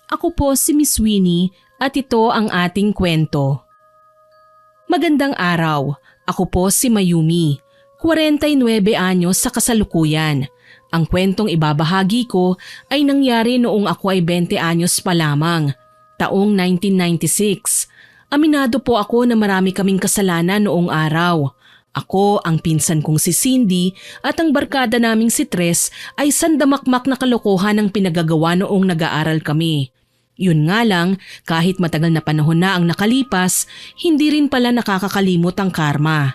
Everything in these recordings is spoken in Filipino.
Ako po si Miss Winnie at ito ang ating kwento. Magandang araw. Ako po si Mayumi, 49 anyos sa kasalukuyan. Ang kwentong ibabahagi ko ay nangyari noong ako ay 20 anyos pa lamang, taong 1996. Aminado po ako na marami kaming kasalanan noong araw. Ako, ang pinsan kong si Cindy at ang barkada naming si Tres ay sandamakmak na kalokohan ang pinagagawa noong nag-aaral kami. Yun nga lang, kahit matagal na panahon na ang nakalipas, hindi rin pala nakakakalimot ang karma.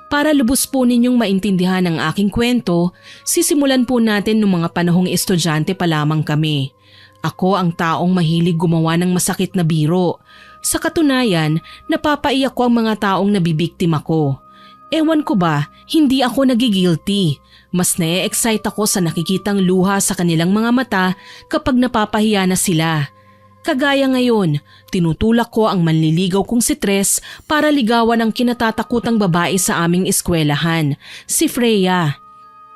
Para lubos po ninyong maintindihan ang aking kwento, sisimulan po natin noong mga panahong estudyante pa lamang kami. Ako ang taong mahilig gumawa ng masakit na biro. Sa katunayan, napapaiyak ko ang mga taong nabibiktima ko. Ewan ko ba, hindi ako nagigilty. Mas na-excite ako sa nakikitang luha sa kanilang mga mata kapag napapahiya na sila. Kagaya ngayon, tinutulak ko ang manliligaw kong si Tres para ligawan ang kinatatakutang babae sa aming eskwelahan, si Freya.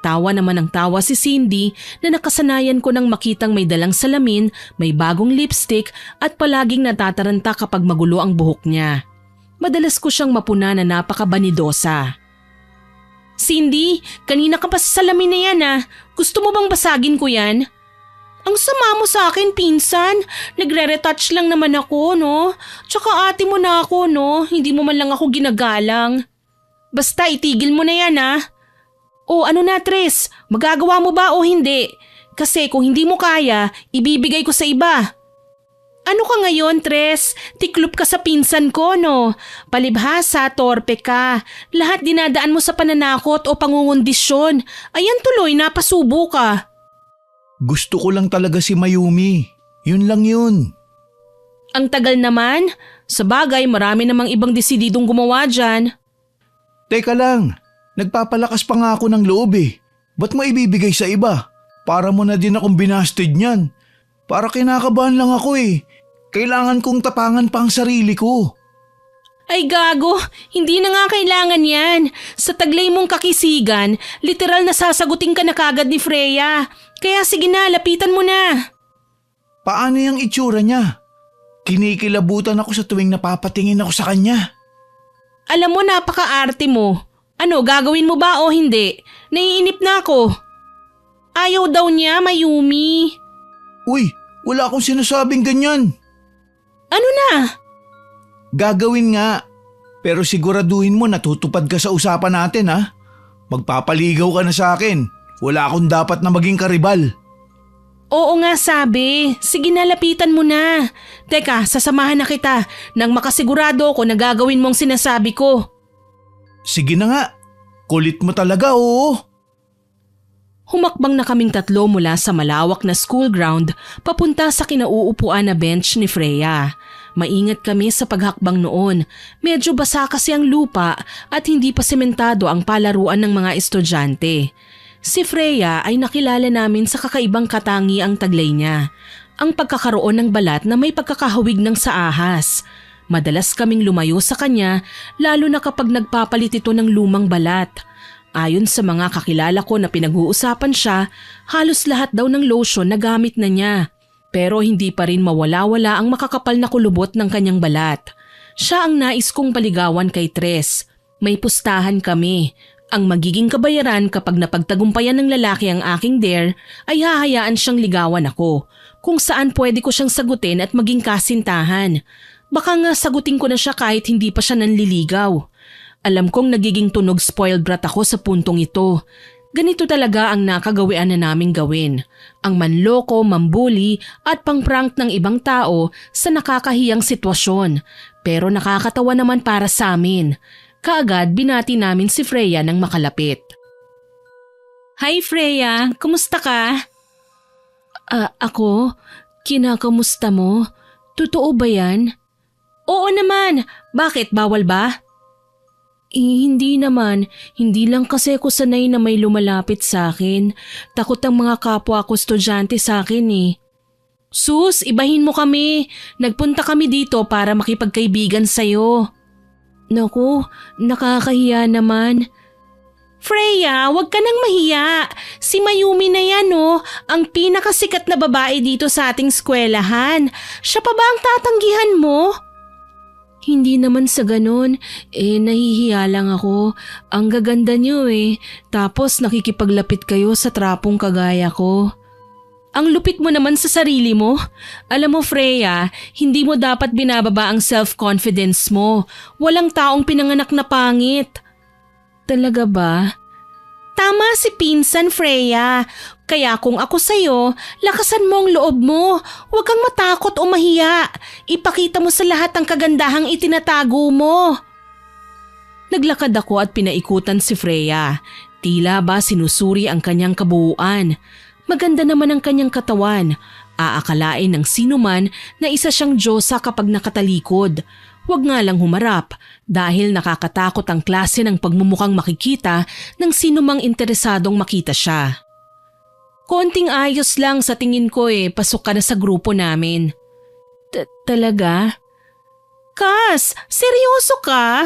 Tawa naman ang tawa si Cindy na nakasanayan ko nang makitang may dalang salamin, may bagong lipstick at palaging natataranta kapag magulo ang buhok niya. Madalas ko siyang mapuna na napakabanidosa. Cindy, kanina ka pa sa salamin na yan ah. Gusto mo bang basagin ko yan? Ang sama mo sa akin, pinsan. Nagre-retouch lang naman ako, no? Tsaka ate mo na ako, no? Hindi mo man lang ako ginagalang. Basta itigil mo na yan, ah. O ano na, Tres? Magagawa mo ba o hindi? Kasi kung hindi mo kaya, ibibigay ko sa iba. Ano ka ngayon, Tres? Tiklop ka sa pinsan ko, no? Palibhasa, torpe ka. Lahat dinadaan mo sa pananakot o pangungundisyon. Ayan tuloy, napasubo ka. Gusto ko lang talaga si Mayumi. Yun lang yun. Ang tagal naman. Sa bagay, marami namang ibang desididong gumawa dyan. Teka lang, nagpapalakas pa nga ako ng loob eh. Ba't mo ibibigay sa iba? Para mo na din akong binasted niyan. Para kinakabahan lang ako eh. Kailangan kong tapangan pa ang sarili ko. Ay gago, hindi na nga kailangan yan. Sa taglay mong kakisigan, literal na sasagutin ka na kagad ni Freya. Kaya sige na, lapitan mo na. Paano yung itsura niya? Kinikilabutan ako sa tuwing napapatingin ako sa kanya. Alam mo, napaka-arte mo. Ano, gagawin mo ba o hindi? Naiinip na ako. Ayaw daw niya, Mayumi. Uy, wala akong sinasabing ganyan. Ano na? Gagawin nga. Pero siguraduhin mo natutupad ka sa usapan natin ha. Magpapaligaw ka na sa akin. Wala akong dapat na maging karibal. Oo nga sabi. Sige na, lapitan mo na. Teka, sasamahan na kita nang makasigurado ako na gagawin mong sinasabi ko. Sige na nga. Kulit mo talaga, oo. Humakbang na kaming tatlo mula sa malawak na school ground papunta sa kinauupuan na bench ni Freya. Maingat kami sa paghakbang noon. Medyo basa kasi ang lupa at hindi pa sementado ang palaruan ng mga estudyante. Si Freya ay nakilala namin sa kakaibang katangiang taglay niya, ang pagkakaroon ng balat na may pagkakahawig ng sa ahas. Madalas kaming lumayo sa kanya lalo na kapag nagpapalit ito ng lumang balat. Ayon sa mga kakilala ko na pinag-uusapan siya, halos lahat daw ng lotion na gamit na niya. Pero hindi pa rin mawala-wala ang makakapal na kulubot ng kanyang balat. Siya ang nais kong paligawan kay Tres. May pustahan kami. Ang magiging kabayaran kapag napagtagumpayan ng lalaki ang aking dare ay hahayaan siyang ligawan ako, kung saan pwede ko siyang sagutin at maging kasintahan. Baka nga sagutin ko na siya kahit hindi pa siya nanliligaw. Alam kong nagiging tunog spoiled brat ako sa puntong ito. Ganito talaga ang nakagawian na naming gawin. Ang manloko, mambuli at pangprank ng ibang tao sa nakakahiyang sitwasyon. Pero nakakatawa naman para sa amin. Kaagad binati namin si Freya nang makalapit. Hi Freya, kumusta ka? Ako? Kinakamusta mo? Totoo ba yan? Oo naman, bakit bawal ba? Hindi naman. Hindi lang kasi ako sanay na may lumalapit sa akin. Takot ang mga kapwa ko estudyante sa akin eh. Sus, ibahin mo kami. Nagpunta kami dito para makipagkaibigan sa'yo. Naku, nakakahiya naman. Freya, wag ka nang mahiya. Si Mayumi na yan ang pinakasikat na babae dito sa ating eskwelahan. Siya pa ba ang tatanggihan mo? Hindi naman sa ganun. Nahihiya lang ako. Ang gaganda niyo Tapos nakikipaglapit kayo sa trapong kagaya ko. Ang lupit mo naman sa sarili mo. Alam mo Freya, hindi mo dapat binababa ang self-confidence mo. Walang taong pinanganak na pangit. Talaga ba? Tama si Pinsan Freya. Kaya kung ako sa'yo, lakasan mo ang loob mo. Huwag kang matakot o mahiya. Ipakita mo sa lahat ang kagandahang itinatago mo. Naglakad ako at pinaikutan si Freya. Tila ba sinusuri ang kanyang kabuuan. Maganda naman ang kanyang katawan. Aakalain ng sinuman na isa siyang diyosa kapag nakatalikod. Huwag nga lang humarap dahil nakakatakot ang klase ng pagmumukhang makikita ng sinumang interesadong makita siya. Konting ayos lang sa tingin ko pasok ka na sa grupo namin. Talaga? Kas, seryoso ka?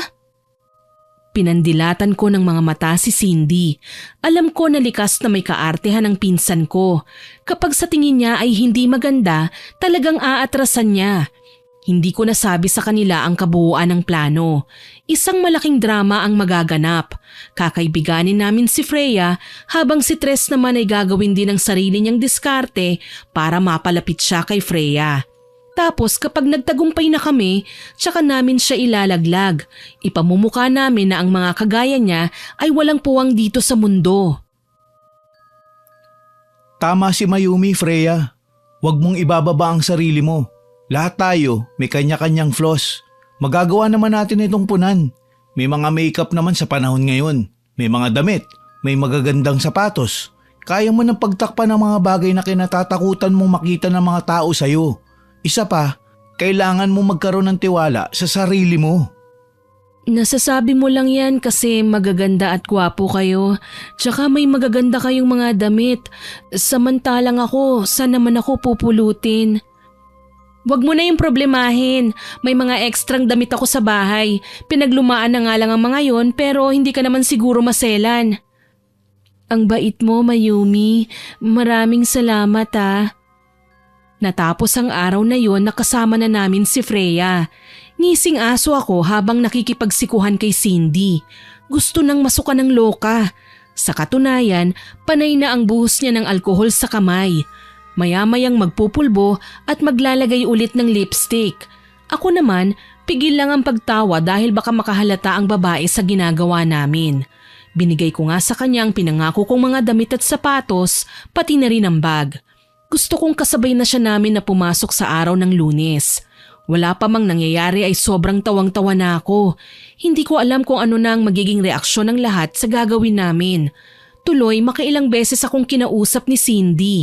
Pinandilatan ko ng mga mata si Cindy. Alam ko na likas na may kaartehan ang pinsan ko. Kapag sa tingin niya ay hindi maganda, talagang aatrasan niya. Hindi ko nasabi sa kanila ang kabuuan ng plano. Isang malaking drama ang magaganap. Kakaibiganin namin si Freya habang si Tres naman ay gagawin din ang sarili niyang diskarte para mapalapit siya kay Freya. Tapos kapag nagtagumpay na kami, tsaka namin siya ilalaglag. Ipamumukha namin na ang mga kagaya niya ay walang puwang dito sa mundo. Tama si Mayumi, Freya. Huwag mong ibababa ang sarili mo. Lahat tayo may kanya-kanyang flaws. Magagawa naman natin itong punan. May mga makeup naman sa panahon ngayon. May mga damit. May magagandang sapatos. Kaya mo nang pagtakpan ng mga bagay na kinatatakutan mong makita ng mga tao sa'yo. Isa pa, kailangan mo magkaroon ng tiwala sa sarili mo. Nasasabi mo lang yan kasi magaganda at gwapo kayo. Tsaka may magaganda kayong mga damit. Samantalang ako, saan naman ako pupulutin? Wag mo na yung problemahin. May mga ekstrang damit ako sa bahay. Pinaglumaan na nga lang ang mga yon pero hindi ka naman siguro maselan. Ang bait mo, Mayumi. Maraming salamat Natapos ang araw na yon nakasama na namin si Freya. Ngising aso ako habang nakikipagsikuhan kay Cindy. Gusto nang masukan ng loka. Sa katunayan, panay na ang buhos niya ng alkohol sa kamay. Maya-mayang magpupulbo at maglalagay ulit ng lipstick. Ako naman, pigil lang ang pagtawa dahil baka makahalata ang babae sa ginagawa namin. Binigay ko nga sa kanya ang pinangako kong mga damit at sapatos, pati na rin ang bag. Gusto kong kasabay na siya namin na pumasok sa araw ng Lunes. Wala pa mang nangyayari ay sobrang tawang-tawa na ako. Hindi ko alam kung ano na ang magiging reaksyon ng lahat sa gagawin namin. Tuloy, makailang beses akong kinausap ni Cindy.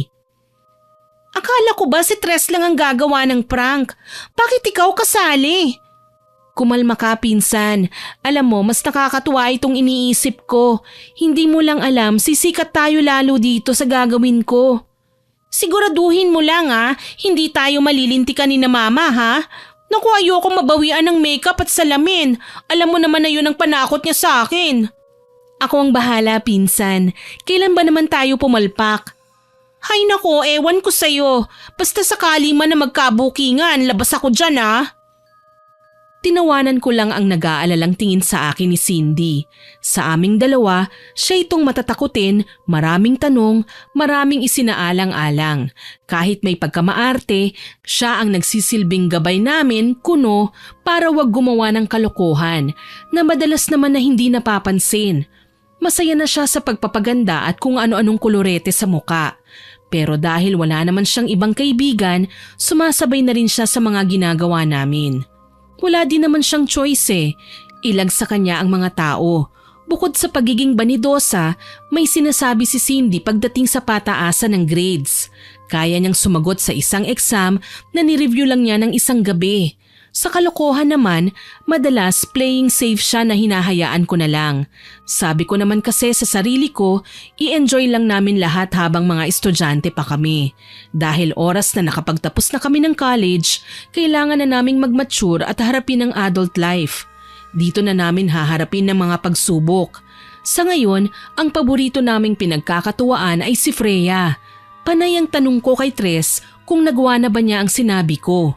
Akala ko ba si Tres lang ang gagawa ng prank? Bakit ikaw kasali? Kumalma ka, pinsan. Alam mo, mas nakakatuwa itong iniisip ko. Hindi mo lang alam, sisikat tayo lalo dito sa gagawin ko. Siguraduhin mo lang hindi tayo malilintikan ni na mama Naku, ayoko mabawian ng makeup at salamin. Alam mo naman na yun ang panakot niya sa akin. Ako ang bahala, pinsan. Kailan ba naman tayo pumalpak? Hay nako, ewan ko sa'yo. Basta sakali man na magkabukingan, labas ako dyan Tinawanan ko lang ang nag-aalalang tingin sa akin ni Cindy. Sa aming dalawa, siya itong matatakutin, maraming tanong, maraming isinaalang-alang. Kahit may pagkamaarte, siya ang nagsisilbing gabay namin, kuno, para wag gumawa ng kalokohan, na madalas naman na hindi napapansin. Masaya na siya sa pagpapaganda at kung ano-anong kolorete sa muka. Pero dahil wala naman siyang ibang kaibigan, sumasabay na rin siya sa mga ginagawa namin. Wala din naman siyang choice Ilag sa kanya ang mga tao. Bukod sa pagiging banidosa, may sinasabi si Cindy pagdating sa pataasan ng grades. Kaya niyang sumagot sa isang exam na nireview lang niya ng isang gabi. Sa kalokohan naman, madalas playing safe siya na hinahayaan ko na lang. Sabi ko naman kasi sa sarili ko, i-enjoy lang namin lahat habang mga estudyante pa kami. Dahil oras na nakapagtapos na kami ng college, kailangan na naming mag-mature at harapin ang adult life. Dito na namin haharapin ng mga pagsubok. Sa ngayon, ang paborito naming pinagkakatuwaan ay si Freya. Panay ang tanong ko kay Tres kung nagawa na ba niya ang sinabi ko.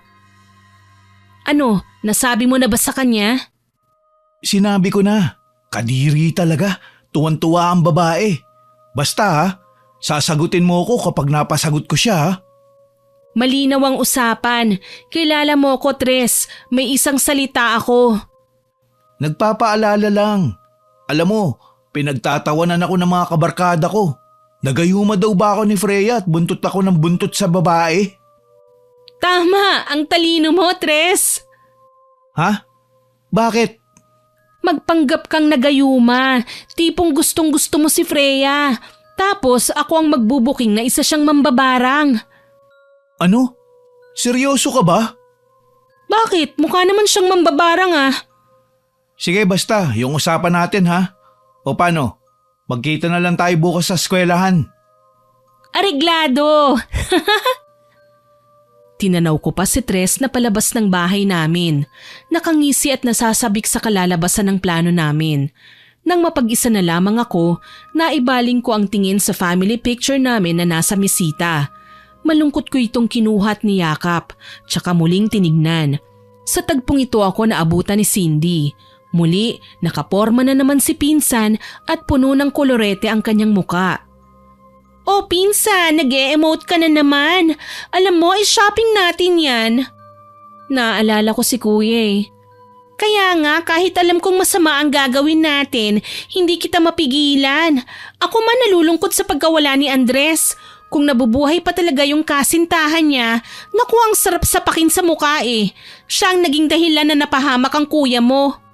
Ano, nasabi mo na ba sa kanya? Sinabi ko na, kadiri talaga, tuwan-tuwa ang babae. Basta ha, sasagutin mo ko kapag napasagot ko siya ha. Malinaw ang usapan. Kilala mo ko, Tres. May isang salita ako. Nagpapaalala lang. Alam mo, pinagtatawanan ako ng mga kabarkada ko. Nagayuma daw ba ako ni Freya at buntot ako ng buntot sa babae? Tama, ang talino mo, Tres. Ha? Bakit? Magpanggap kang nagayuma. Tipong gustong-gusto mo si Freya. Tapos ako ang magbubuking na isa siyang mambabarang. Ano? Seryoso ka ba? Bakit? Mukha naman siyang mambabarang ah. Sige basta, yung usapan natin ha. O paano? Magkita na lang tayo bukas sa eskwelahan. Areglado! Tinanaw ko pa si Tres na palabas ng bahay namin. Nakangisi at nasasabik sa kalalabasan ng plano namin. Nang mapag-isa na lamang ako, naibaling ko ang tingin sa family picture namin na nasa mesita. Malungkot ko itong kinuha at niyakap, tsaka muling tinignan. Sa tagpong ito ako naabutan ni Cindy. Muli, nakaporma na naman si Pinsan at puno ng kolorete ang kanyang muka. Oh Pinsan, nag-e-emote ka na naman. Alam mo, shopping natin yan. Naalala ko si Kuya eh. Kaya nga, kahit alam kong masama ang gagawin natin, hindi kita mapigilan. Ako man nalulungkot sa pagkawala ni Andres. Kung nabubuhay pa talaga yung kasintahan niya, naku ang sarap sapakin sa mukha eh. Siya ang naging dahilan na napahamak ang kuya mo.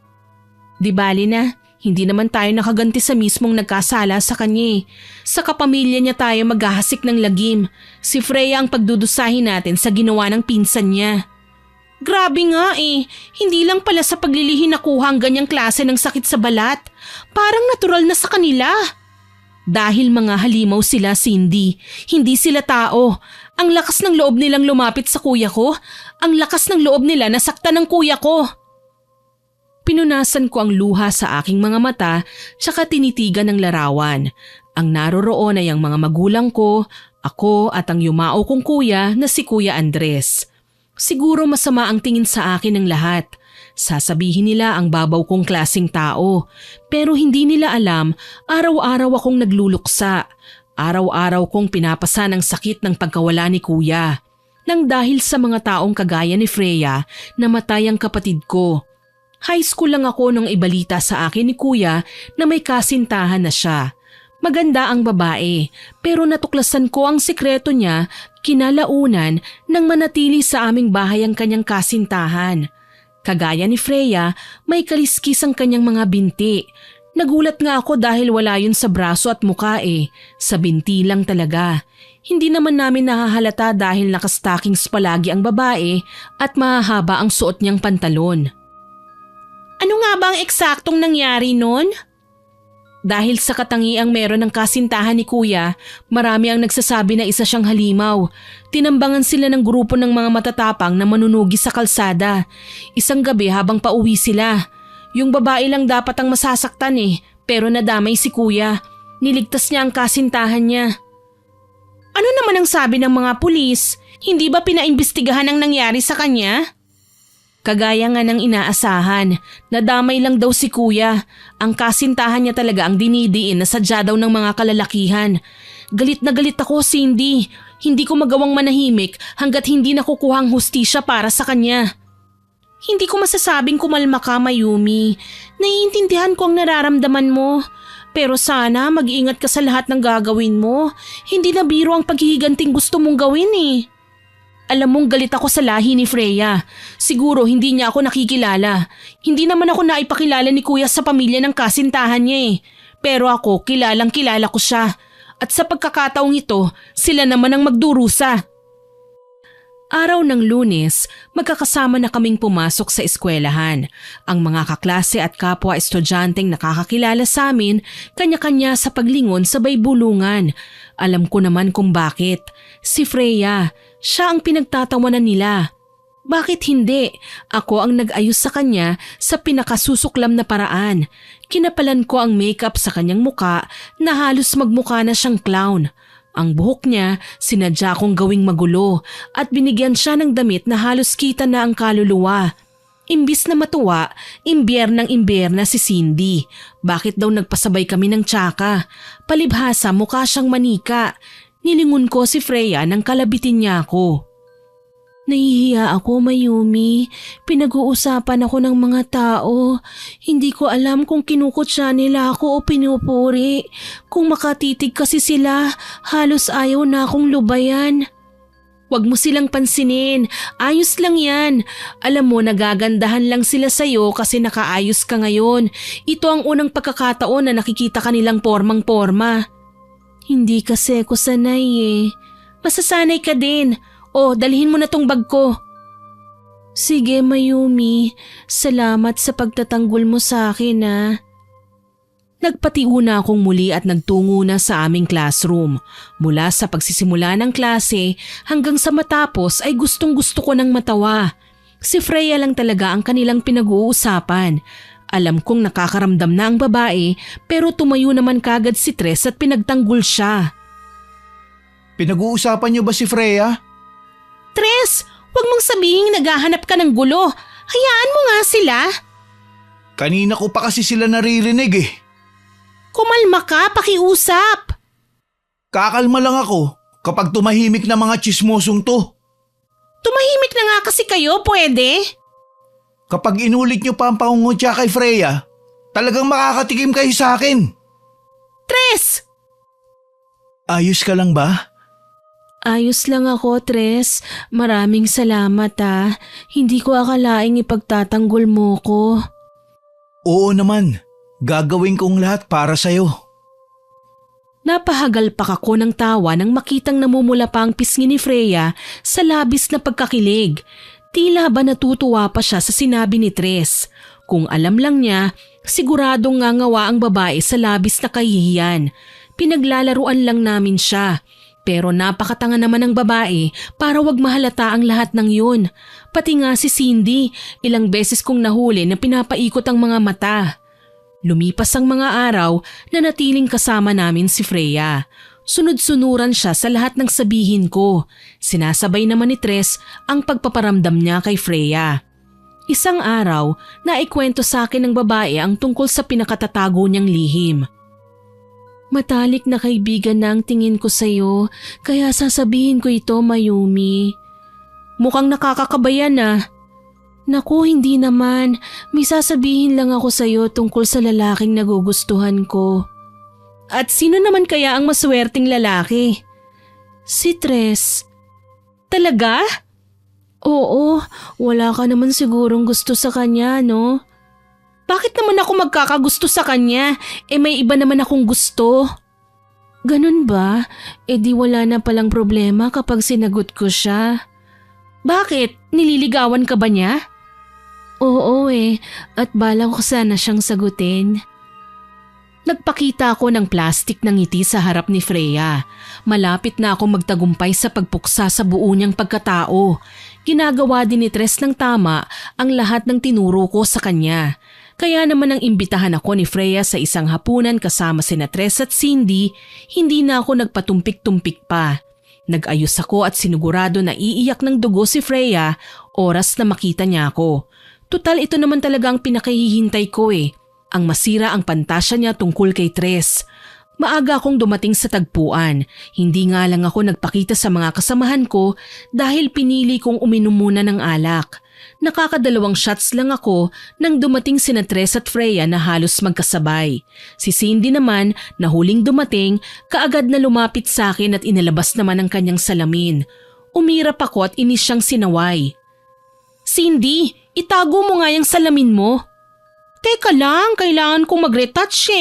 Di bali na, hindi naman tayo nakaganti sa mismong nagkasala sa kanya eh. Sa kapamilya niya tayo maghahasik ng lagim. Si Freya ang pagdudusahin natin sa ginawa ng pinsan niya. Grabe nga eh, hindi lang pala sa paglilihi nakuha ang ganyang klase ng sakit sa balat. Parang natural na sa kanila. Dahil mga halimaw sila, Cindy, hindi sila tao. Ang lakas ng loob nilang lumapit sa kuya ko. Ang lakas ng loob nila na saktan ng kuya ko. Pinunasan ko ang luha sa aking mga mata tsaka tinitigan ng larawan. Ang naroroon ay ang mga magulang ko, ako at ang yumao kong kuya na si Kuya Andres. Siguro masama ang tingin sa akin ng lahat. Sasabihin nila ang babaw kong klaseng tao. Pero hindi nila alam, araw-araw akong nagluluksa. Araw-araw kong pinapasa ng sakit ng pagkawala ni kuya. Nang dahil sa mga taong kagaya ni Freya, namatay ang kapatid ko. High school lang ako nung ibalita sa akin ni kuya na may kasintahan na siya. Maganda ang babae, pero natuklasan ko ang sikreto niya kinalaunan nang manatili sa aming bahay ang kanyang kasintahan. Kagaya ni Freya, may kaliskis ang kanyang mga binti. Nagulat nga ako dahil wala yun sa braso at muka eh. Sa binti lang talaga. Hindi naman namin nahahalata dahil nakastockings palagi ang babae at mahahaba ang suot niyang pantalon. Ano nga ba ang eksaktong nangyari nun? Dahil sa katangiang meron ng kasintahan ni kuya, marami ang nagsasabi na isa siyang halimaw. Tinambangan sila ng grupo ng mga matatapang na manunugi sa kalsada. Isang gabi habang pauwi sila. Yung babae lang dapat ang masasaktan eh, pero nadamay si kuya. Niligtas niya ang kasintahan niya. Ano naman ang sabi ng mga pulis? Hindi ba pinaimbestigahan ang nangyari sa kanya? Kagaya nga ng inaasahan, nadamay lang daw si kuya. Ang kasintahan niya talaga ang dinidiin na sadya daw ng mga kalalakihan. Galit na galit ako, Cindy. Hindi ko magawang manahimik hanggat hindi nakukuha ang hustisya para sa kanya. Hindi ko masasabing kumalma ka, Mayumi. Naiintindihan ko ang nararamdaman mo. Pero sana mag-iingat ka sa lahat ng gagawin mo. Hindi na biro ang paghihiganting gusto mong gawin eh. Alam mong galit ako sa lahi ni Freya. Siguro hindi niya ako nakikilala. Hindi naman ako naipakilala ni kuya sa pamilya ng kasintahan niya eh. Pero ako kilalang kilala ko siya. At sa pagkakataong ito, sila naman ang magdurusa. Araw ng Lunes, magkakasama na kaming pumasok sa eskwelahan. Ang mga kaklase at kapwa estudyanteng nakakakilala sa amin, kanya-kanya sa paglingon sa baybulungan. Alam ko naman kung bakit. Si Freya, siya ang pinagtatawanan nila. Bakit hindi? Ako ang nag-ayos sa kanya sa pinakasusuklam na paraan. Kinapalan ko ang makeup sa kanyang muka na halos magmukha na siyang clown. Ang buhok niya, sinadya kong gawing magulo at binigyan siya ng damit na halos kita na ang kaluluwa. Imbis na matuwa, imbyerna si Cindy. Bakit daw nagpasabay kami ng tsaka? Palibhasa mukha siyang manika. Nilingon ko si Freya nang kalabitin niya ako. Nahihiya ako, Mayumi. Pinag-uusapan ako ng mga tao. Hindi ko alam kung kinukutsa nila ako o pinupuri. Kung makatitig kasi sila, halos ayaw na akong lubayan. Huwag mo silang pansinin. Ayos lang yan. Alam mo, nagagandahan lang sila sa'yo kasi nakaayos ka ngayon. Ito ang unang pagkakataon na nakikita ka nilang pormang-porma. Hindi kasi ako sanay eh. Masasanay ka din. Dalhin mo na tong bag ko. Sige, Mayumi. Salamat sa pagtatanggol mo sa akin ah. Nagpatiuna akong muli at nagtungo na sa aming classroom. Mula sa pagsisimula ng klase hanggang sa matapos ay gustong-gusto ko ng matawa. Si Freya lang talaga ang kanilang pinag-uusapan. Alam kong nakakaramdam na ang babae pero tumayo naman kagad si Tres at pinagtanggol siya. Pinag-uusapan niyo ba si Freya? Tres, huwag mong sabihing naghahanap ka ng gulo. Hayaan mo nga sila. Kanina ko pa kasi sila naririnig eh. Kumalma ka, pakiusap. Kakalma lang ako kapag tumahimik na mga tsismosong to. Tumahimik na nga kasi kayo, pwede? Kapag inulit niyo pa ang pangungutya kay Freya, talagang makakatikim kayo sa akin. Tres! Ayos ka lang ba? Ayos lang ako, Tres. Maraming salamat ah. Hindi ko akalaing ipagtatanggol mo ko. Oo naman. Gagawin kong lahat para sa'yo. Napahagalpak ako ng tawa nang makitang namumula pa ang pisngi ni Freya sa labis na pagkakilig. Tila ba natutuwa pa siya sa sinabi ni Tres. Kung alam lang niya, siguradong ngangawa ang babae sa labis na kahihiyan. Pinaglalaruan lang namin siya. Pero napakatanga naman ng babae para wag mahalata ang lahat ng yun. Pati nga si Cindy, ilang beses kong nahuli na pinapaikot ang mga mata. Lumipas ang mga araw na natiling kasama namin si Freya. Sunod-sunuran siya sa lahat ng sabihin ko. Sinasabay naman ni Tres ang pagpaparamdam niya kay Freya. Isang araw, naikwento sa akin ng babae ang tungkol sa pinakatatago niyang lihim. Matalik na kaibigan na ang tingin ko sa'yo, kaya sasabihin ko ito, Mayumi. Mukhang nakakakabayan ah. Naku, hindi naman. May sasabihin lang ako sa'yo tungkol sa lalaking nagugustuhan ko. At sino naman kaya ang maswerteng lalaki? Si Tres. Talaga? Oo, wala ka naman sigurong gusto sa kanya, no? Bakit naman ako magkakagusto sa kanya? May iba naman akong gusto. Ganun ba? Di wala na palang problema kapag sinagot ko siya. Bakit? Nililigawan ka ba niya? Oo at balak ko sana siyang sagutin. Nagpakita ako ng plastik ng ngiti sa harap ni Freya. Malapit na ako magtagumpay sa pagpuksa sa buo niyang pagkatao. Ginagawa din ni Tres ng tama ang lahat ng tinuro ko sa kanya. Kaya naman nang imbitahan ako ni Freya sa isang hapunan kasama sina Tres at Cindy, hindi na ako nagpatumpik-tumpik pa. Nag-ayos ako at sinigurado na iiyak ng dugo si Freya oras na makita niya ako. Tutal ito naman talaga ang pinakahihintay ko ang masira ang pantasya niya tungkol kay Tres. Maaga akong dumating sa tagpuan. Hindi nga lang ako nagpakita sa mga kasamahan ko dahil pinili kong uminom muna ng alak. Nakakadalawang shots lang ako nang dumating sina Tres at Freya na halos magkasabay. Si Cindy naman na huling dumating, kaagad na lumapit sa akin at inalabas naman ang kanyang salamin. Umirap ako at inis siyang sinaway. Cindy, itago mo nga yung salamin mo. Teka lang, kailangan kong mag-retouch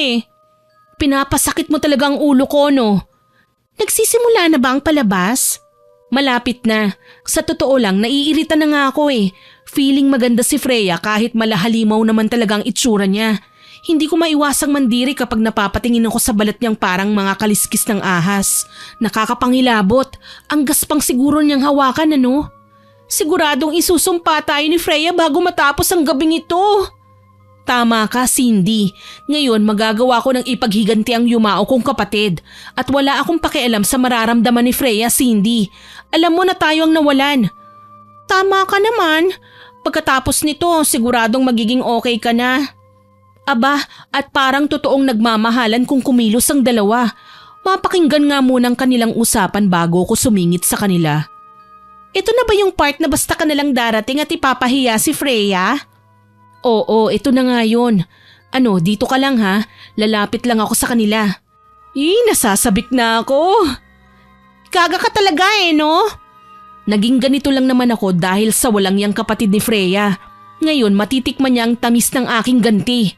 Pinapasakit mo talaga ang ulo ko, no? Nagsisimula na ba ang palabas? Malapit na. Sa totoo lang, naiirita na nga ako Feeling maganda si Freya kahit malahalimaw naman talaga ang itsura niya. Hindi ko maiwasang mandiri kapag napapatingin ako sa balat niyang parang mga kaliskis ng ahas. Nakakapangilabot. Ang gaspang siguro niyang hawakan, ano? Siguradong isusumpa tayo ni Freya bago matapos ang gabing ito. Tama ka, Cindy. Ngayon magagawa ko ng ipaghiganti ang yumao kong kapatid at wala akong pakialam sa mararamdaman ni Freya, Cindy. Alam mo na tayo ang nawalan. Tama ka naman. Pagkatapos nito, siguradong magiging okay ka na. Aba, at parang totoong nagmamahalan kung kumilos ang dalawa. Mapakinggan nga muna ang kanilang usapan bago ko sumingit sa kanila. Ito na ba yung part na basta ka nalang darating at ipapahiya si Freya? Oo, ito na nga yun. Ano, dito ka lang ha? Lalapit lang ako sa kanila. Nasasabik na ako. Kaga ka talaga no? Naging ganito lang naman ako dahil sa walang yang kapatid ni Freya. Ngayon matitikman niya ang tamis ng aking ganti.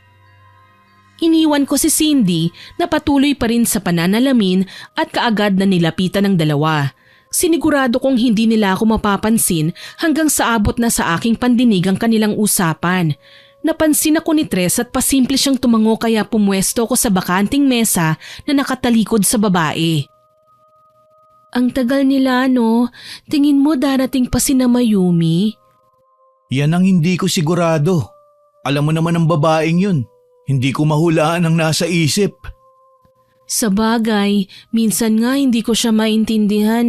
Iniwan ko si Cindy na patuloy pa rin sa pananalamin at kaagad na nilapitan ng dalawa. Sinigurado kong hindi nila ako mapapansin hanggang sa abot na sa aking pandinig ang kanilang usapan. Napansin ako ni Tres at pasimple siyang tumango kaya pumwesto ko sa bakanting mesa na nakatalikod sa babae. Ang tagal nila no, tingin mo darating pa si na Mayumi? Yan ang hindi ko sigurado. Alam mo naman ang babaeng yun. Hindi ko mahulaan ang nasa isip. Sa bagay, minsan nga hindi ko siya maintindihan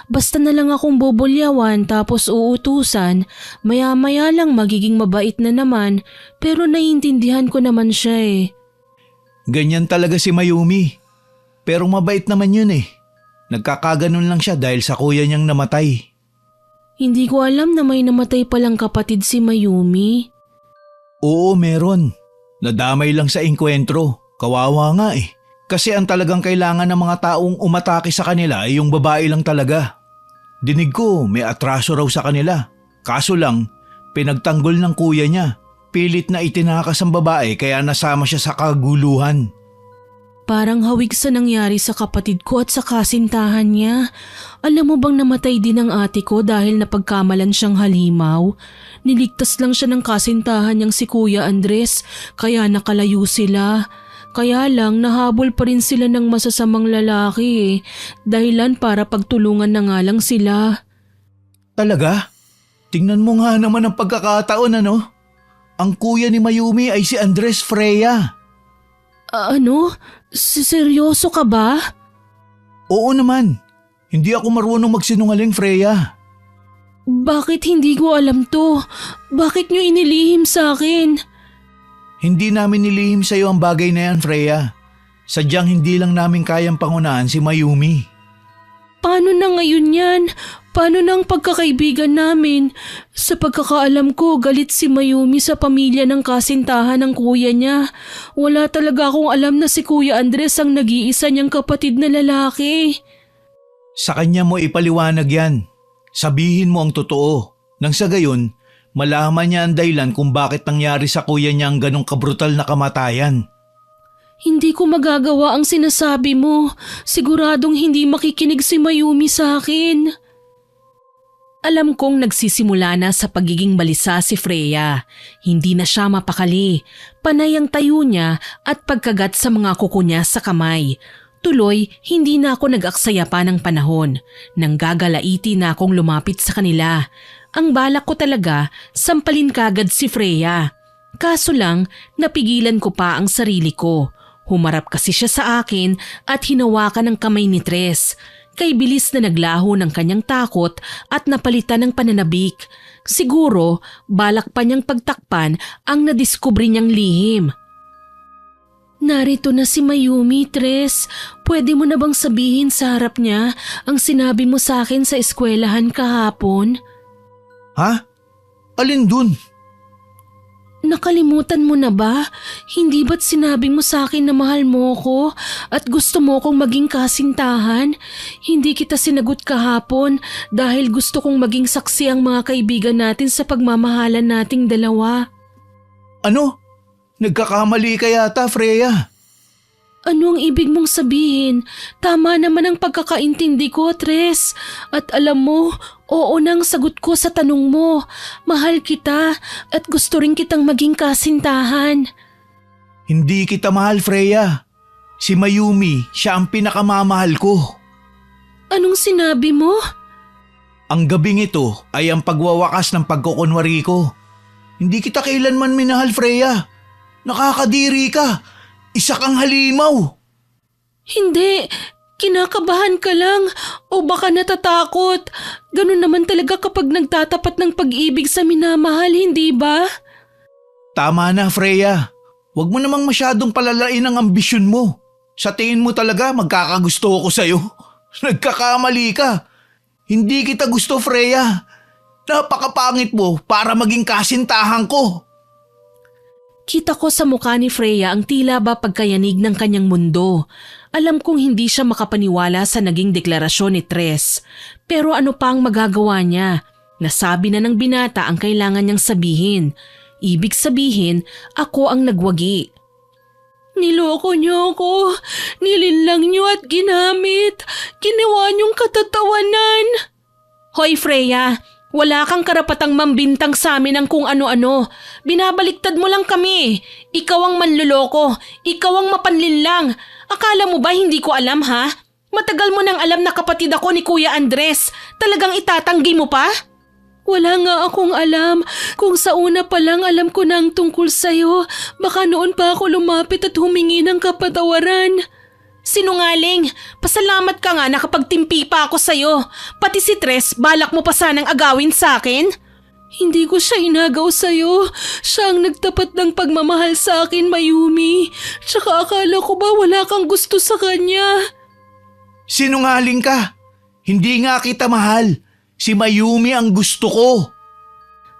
Basta na lang akong bobulyawan tapos uutusan, maya-maya lang magiging mabait na naman pero naiintindihan ko naman siya Ganyan talaga si Mayumi. Pero mabait naman yun Nagkakaganon lang siya dahil sa kuya niyang namatay. Hindi ko alam na may namatay palang kapatid si Mayumi. Oo, meron. Nadamay lang sa engkwentro. Kawawa nga Kasi ang talagang kailangan ng mga taong umatake sa kanila ay yung babae lang talaga. Dinig ko may atraso raw sa kanila. Kaso lang, pinagtanggol ng kuya niya. Pilit na itinakas ang babae kaya nasama siya sa kaguluhan. Parang hawig sa nangyari sa kapatid ko at sa kasintahan niya. Alam mo bang namatay din ang ate ko dahil napagkamalan siyang halimaw? Niligtas lang siya ng kasintahan niyang si Kuya Andres kaya nakalayo sila. Kaya lang nahabol pa rin sila ng masasamang lalaki dahilan para pagtulungan na nga lang sila. Talaga? Tingnan mo nga naman ang pagkakataon Ang kuya ni Mayumi ay si Andres Freya. Ano? Seryoso ka ba? Oo naman. Hindi ako marunong magsinungaling, Freya. Bakit hindi ko alam to? Bakit niyo inilihim sa akin? Hindi namin nilihim sa iyo ang bagay na yan, Freya. Sadyang hindi lang namin kayang pangunahan si Mayumi. Paano na ngayon yan? Paano na ang pagkakaibigan namin? Sa pagkakaalam ko, galit si Mayumi sa pamilya ng kasintahan ng kuya niya. Wala talaga akong alam na si Kuya Andres ang nag-iisa niyang kapatid na lalaki. Sa kanya mo ipaliwanag yan. Sabihin mo ang totoo. Nang sa gayon, malaman niya ang dahilan kung bakit nangyari sa kuya niya ang ganong kabrutal na kamatayan. Hindi ko magagawa ang sinasabi mo. Siguradong hindi makikinig si Mayumi sa akin. Alam kong nagsisimula na sa pagiging balisa si Freya. Hindi na siya mapakali. Panay ang tayo niya at pagkagat sa mga kuko niya sa kamay. Tuloy, hindi na ako nag-aksaya pa ng panahon. Nang gagalaiti na akong lumapit sa kanila. Ang balak ko talaga, sampalin kagad si Freya. Kaso lang, napigilan ko pa ang sarili ko. Humarap kasi siya sa akin at hinawakan ng kamay ni Tres. Kay bilis na naglaho ng kanyang takot at napalitan ng pananabik. Siguro, balak pa niyang pagtakpan ang nadiskubre niyang lihim. Narito na si Mayumi, Tres. Pwede mo na bang sabihin sa harap niya ang sinabi mo sa akin sa eskwelahan kahapon? Ha? Alin dun? Nakalimutan mo na ba? Hindi ba't sinabi mo sa akin na mahal mo ko at gusto mo kong maging kasintahan? Hindi kita sinagot kahapon dahil gusto kong maging saksi ang mga kaibigan natin sa pagmamahalan nating dalawa. Ano? Nagkakamali ka yata, Freya. Ano ang ibig mong sabihin? Tama naman ang pagkakaintindi ko, Tres. At alam mo, oo nang sagot ko sa tanong mo. Mahal kita at gusto rin kitang maging kasintahan. Hindi kita mahal, Freya. Si Mayumi, siya ang pinakamamahal ko. Anong sinabi mo? Ang gabing ito ay ang pagwawakas ng pagkukunwari ko. Hindi kita kailanman minahal, Freya. Nakakadiri ka. Isa kang halimaw. Hindi, kinakabahan ka lang o baka natatakot. Ganun naman talaga kapag nagtatapat ng pag-ibig sa minamahal, hindi ba? Tama na, Freya. Huwag mo namang masyadong palalain ang ambisyon mo. Sa tingin mo talaga magkakagusto ko sa'yo. Nagkakamali ka. Hindi kita gusto, Freya. Napakapangit mo para maging kasintahan ko. Kita ko sa mukha ni Freya ang tila ba pagkayanig ng kanyang mundo. Alam kong hindi siya makapaniwala sa naging deklarasyon ni Tres. Pero ano pa ang magagawa niya? Nasabi na ng binata ang kailangan niyang sabihin. Ibig sabihin, ako ang nagwagi. Niloko niyo ako. Nilinlang niyo at ginamit. Ginawa niyong katatawanan. Hoy Freya, wala kang karapatang mambintang sa amin ng kung ano-ano. Binabaliktad mo lang kami. Ikaw ang manluloko. Ikaw ang mapanlinlang. Akala mo ba hindi ko alam ha? Matagal mo nang alam na kapatid ako ni Kuya Andres. Talagang itatanggi mo pa? Wala nga akong alam. Kung sa una pa lang alam ko na ang tungkol sa'yo, baka noon pa ako lumapit at humingi ng kapatawaran. Sinungaling! Pasalamat ka nga nakapagtimpi pa ako sa'yo. Pati si Tres, balak mo pa sanang agawin sa akin? Hindi ko siya inagaw sa'yo. Siya ang nagtapat ng pagmamahal sa akin, Mayumi. Tsaka akala ko ba wala kang gusto sa kanya? Sinungaling ka. Hindi nga kita mahal. Si Mayumi ang gusto ko.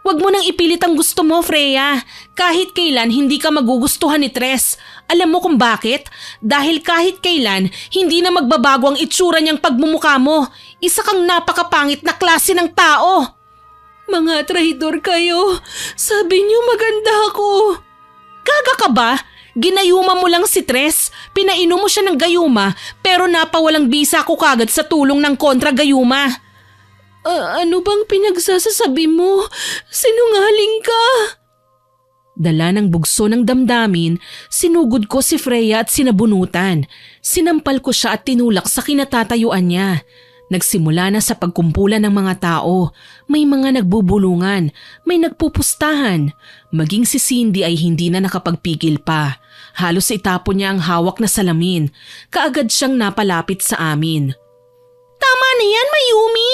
Huwag mo nang ipilit ang gusto mo, Freya. Kahit kailan hindi ka magugustuhan ni Tres. Alam mo kung bakit? Dahil kahit kailan, hindi na magbabago ang itsura niyang pagmumukha mo. Isa kang napakapangit na klase ng tao. Mga traidor kayo. Sabi niyo maganda ako. Gaga ka ba? Ginayuma mo lang si Tres. Pinainom mo siya ng gayuma pero napawalang bisa ko kagad sa tulong ng kontra gayuma. Ano bang pinagsasasabi mo? Sinungaling ka! Dala ng bugso ng damdamin, sinugod ko si Freya at sinabunutan. Sinampal ko siya at tinulak sa kinatatayuan niya. Nagsimula na sa pagkumpulan ng mga tao. May mga nagbubulungan, may nagpupustahan. Maging si Cindy ay hindi na nakapagpigil pa. Halos itapon niya ang hawak na salamin. Kaagad siyang napalapit sa amin. Tama na yan, Mayumi!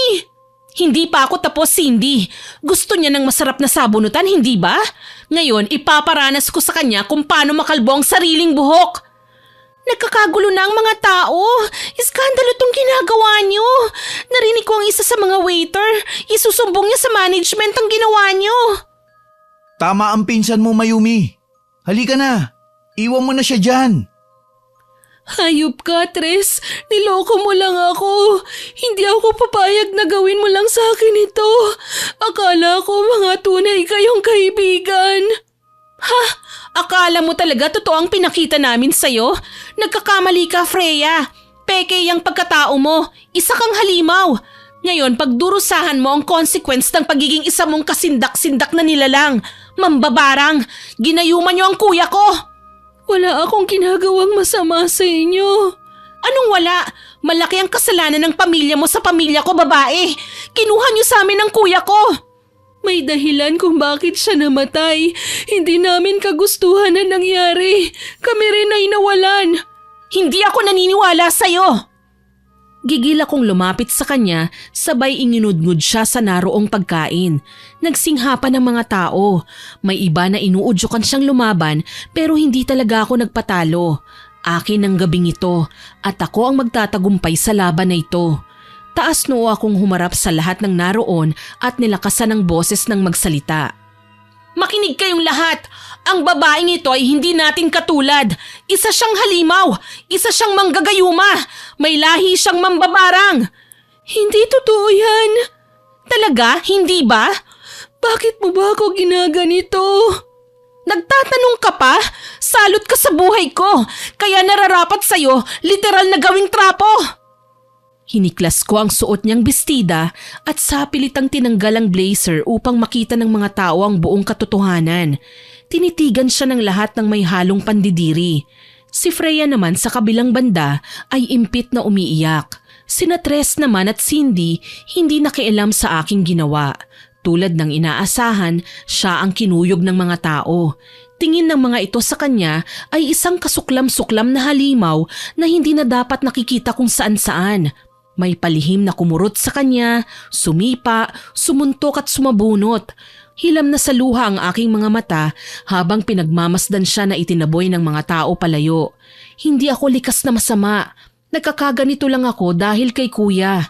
Hindi pa ako tapos, Cindy. Gusto niya ng masarap na sabunutan, hindi ba? Ngayon, ipaparanas ko sa kanya kung paano makalbo ang sariling buhok. Nagkakagulo na ang mga tao. Iskandalo tong ginagawa niyo. Narinig ko ang isa sa mga waiter. Isusumbong niya sa management ang ginawa niyo. Tama ang pinsan mo, Mayumi. Halika na. Iwan mo na siya dyan. Hayop ka, Tres. Niloko mo lang ako. Hindi ako papayag na gawin mo lang sa akin ito. Akala ko mga tunay kayong kaibigan. Ha? Akala mo talaga totoo ang pinakita namin sa'yo? Nagkakamali ka, Freya. Peke yung pagkatao mo. Isa kang halimaw. Ngayon, pagdurusahan mo ang consequence ng pagiging isa mong kasindak-sindak na nilalang. Mambabarang, ginayuman niyo ang kuya ko. Wala akong ginagawang masama sa inyo. Anong wala? Malaki ang kasalanan ng pamilya mo sa pamilya ko, babae. Kinuha niyo sa amin ang kuya ko. May dahilan kung bakit siya namatay. Hindi namin kagustuhan na nangyari. Kami rin ay nawalan. Hindi ako naniniwala sa'yo. Gigil akong lumapit sa kanya, sabay inginudngud siya sa naroong pagkain. Nagsinghapan ng mga tao. May iba na inuudyokan siyang lumaban pero hindi talaga ako nagpatalo. Akin ang gabing ito at ako ang magtatagumpay sa laban na ito. Taas noo akong humarap sa lahat ng naroon at nilakasan ng boses ng magsalita. Makinig kayong lahat! Ang babaeng ito ay hindi natin katulad. Isa siyang halimaw. Isa siyang manggagayuma. May lahi siyang mambabarang. Hindi totoo yan. Talaga? Hindi ba? Bakit mo ba ako ginaganito? Nagtatanong ka pa? Salot ka sa buhay ko. Kaya nararapat sa'yo, literal na gawing trapo. Hiniklas ko ang suot niyang bestida at sapilitang tinanggal ang blazer upang makita ng mga tao ang buong katotohanan. Tinitigan siya ng lahat ng may halong pandidiri. Si Freya naman sa kabilang banda ay impit na umiiyak. Sina Tres naman at Cindy hindi nakialam sa aking ginawa. Tulad ng inaasahan, siya ang kinuyog ng mga tao. Tingin ng mga ito sa kanya ay isang kasuklam-suklam na halimaw na hindi na dapat nakikita kung saan-saan. May palihim na kumurot sa kanya, sumipa, sumuntok at sumabunot. Hilam na sa luha ang aking mga mata habang pinagmamasdan siya na itinaboy ng mga tao palayo. Hindi ako likas na masama. Nagkakaganito lang ako dahil kay kuya.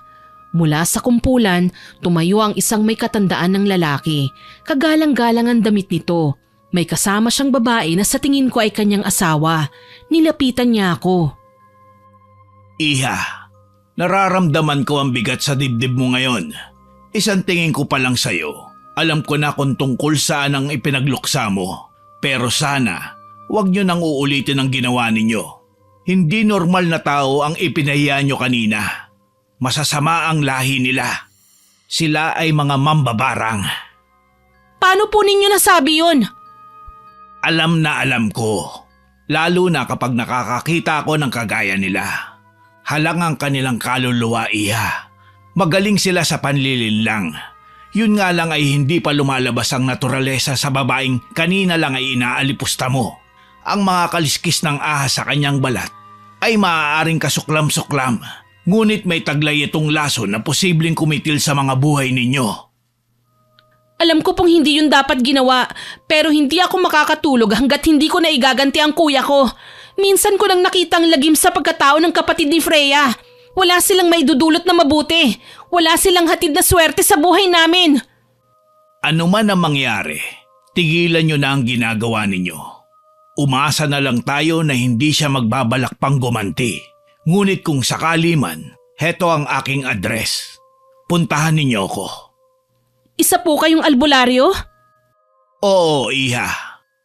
Mula sa kumpulan, tumayo ang isang may katandaan ng lalaki. Kagalang-galang ang damit nito. May kasama siyang babae na sa tingin ko ay kanyang asawa. Nilapitan niya ako. Iha, nararamdaman ko ang bigat sa dibdib mo ngayon. Isang tingin ko pa lang sa'yo. Alam ko na kung tungkol saan ang ipinagluksa mo. Pero sana, huwag niyo nang uulitin ang ginawa ninyo. Hindi normal na tao ang ipinahiya niyo kanina. Masasama ang lahi nila. Sila ay mga mambabarang. Paano po ninyo nasabi yun? Alam na alam ko. Lalo na kapag nakakakita ako ng kagaya nila. Halang ang kanilang kaluluwa, Iha. Magaling sila sa panlilinlang. Yun nga lang ay hindi pa lumalabas ang naturalesa sa babaeng kanina lang ay inaalipusta mo. Ang mga kaliskis ng ahas sa kanyang balat ay maaaring kasuklam-suklam. Ngunit may taglay itong laso na posibleng kumitil sa mga buhay ninyo. Alam ko pong hindi yun dapat ginawa, pero hindi ako makakatulog hanggat hindi ko na igaganti ang kuya ko. Minsan ko nang nakitang lagim sa pagkatao ng kapatid ni Freya. Wala silang maidudulot na mabuti. Wala silang hatid na swerte sa buhay namin. Ano man ang mangyari, tigilan nyo na ang ginagawa ninyo. Umasa na lang tayo na hindi siya magbabalak pang gumanti. Ngunit kung sakali man, heto ang aking address. Puntahan ninyo ako. Isa po kayong albularyo? Oo, Iha.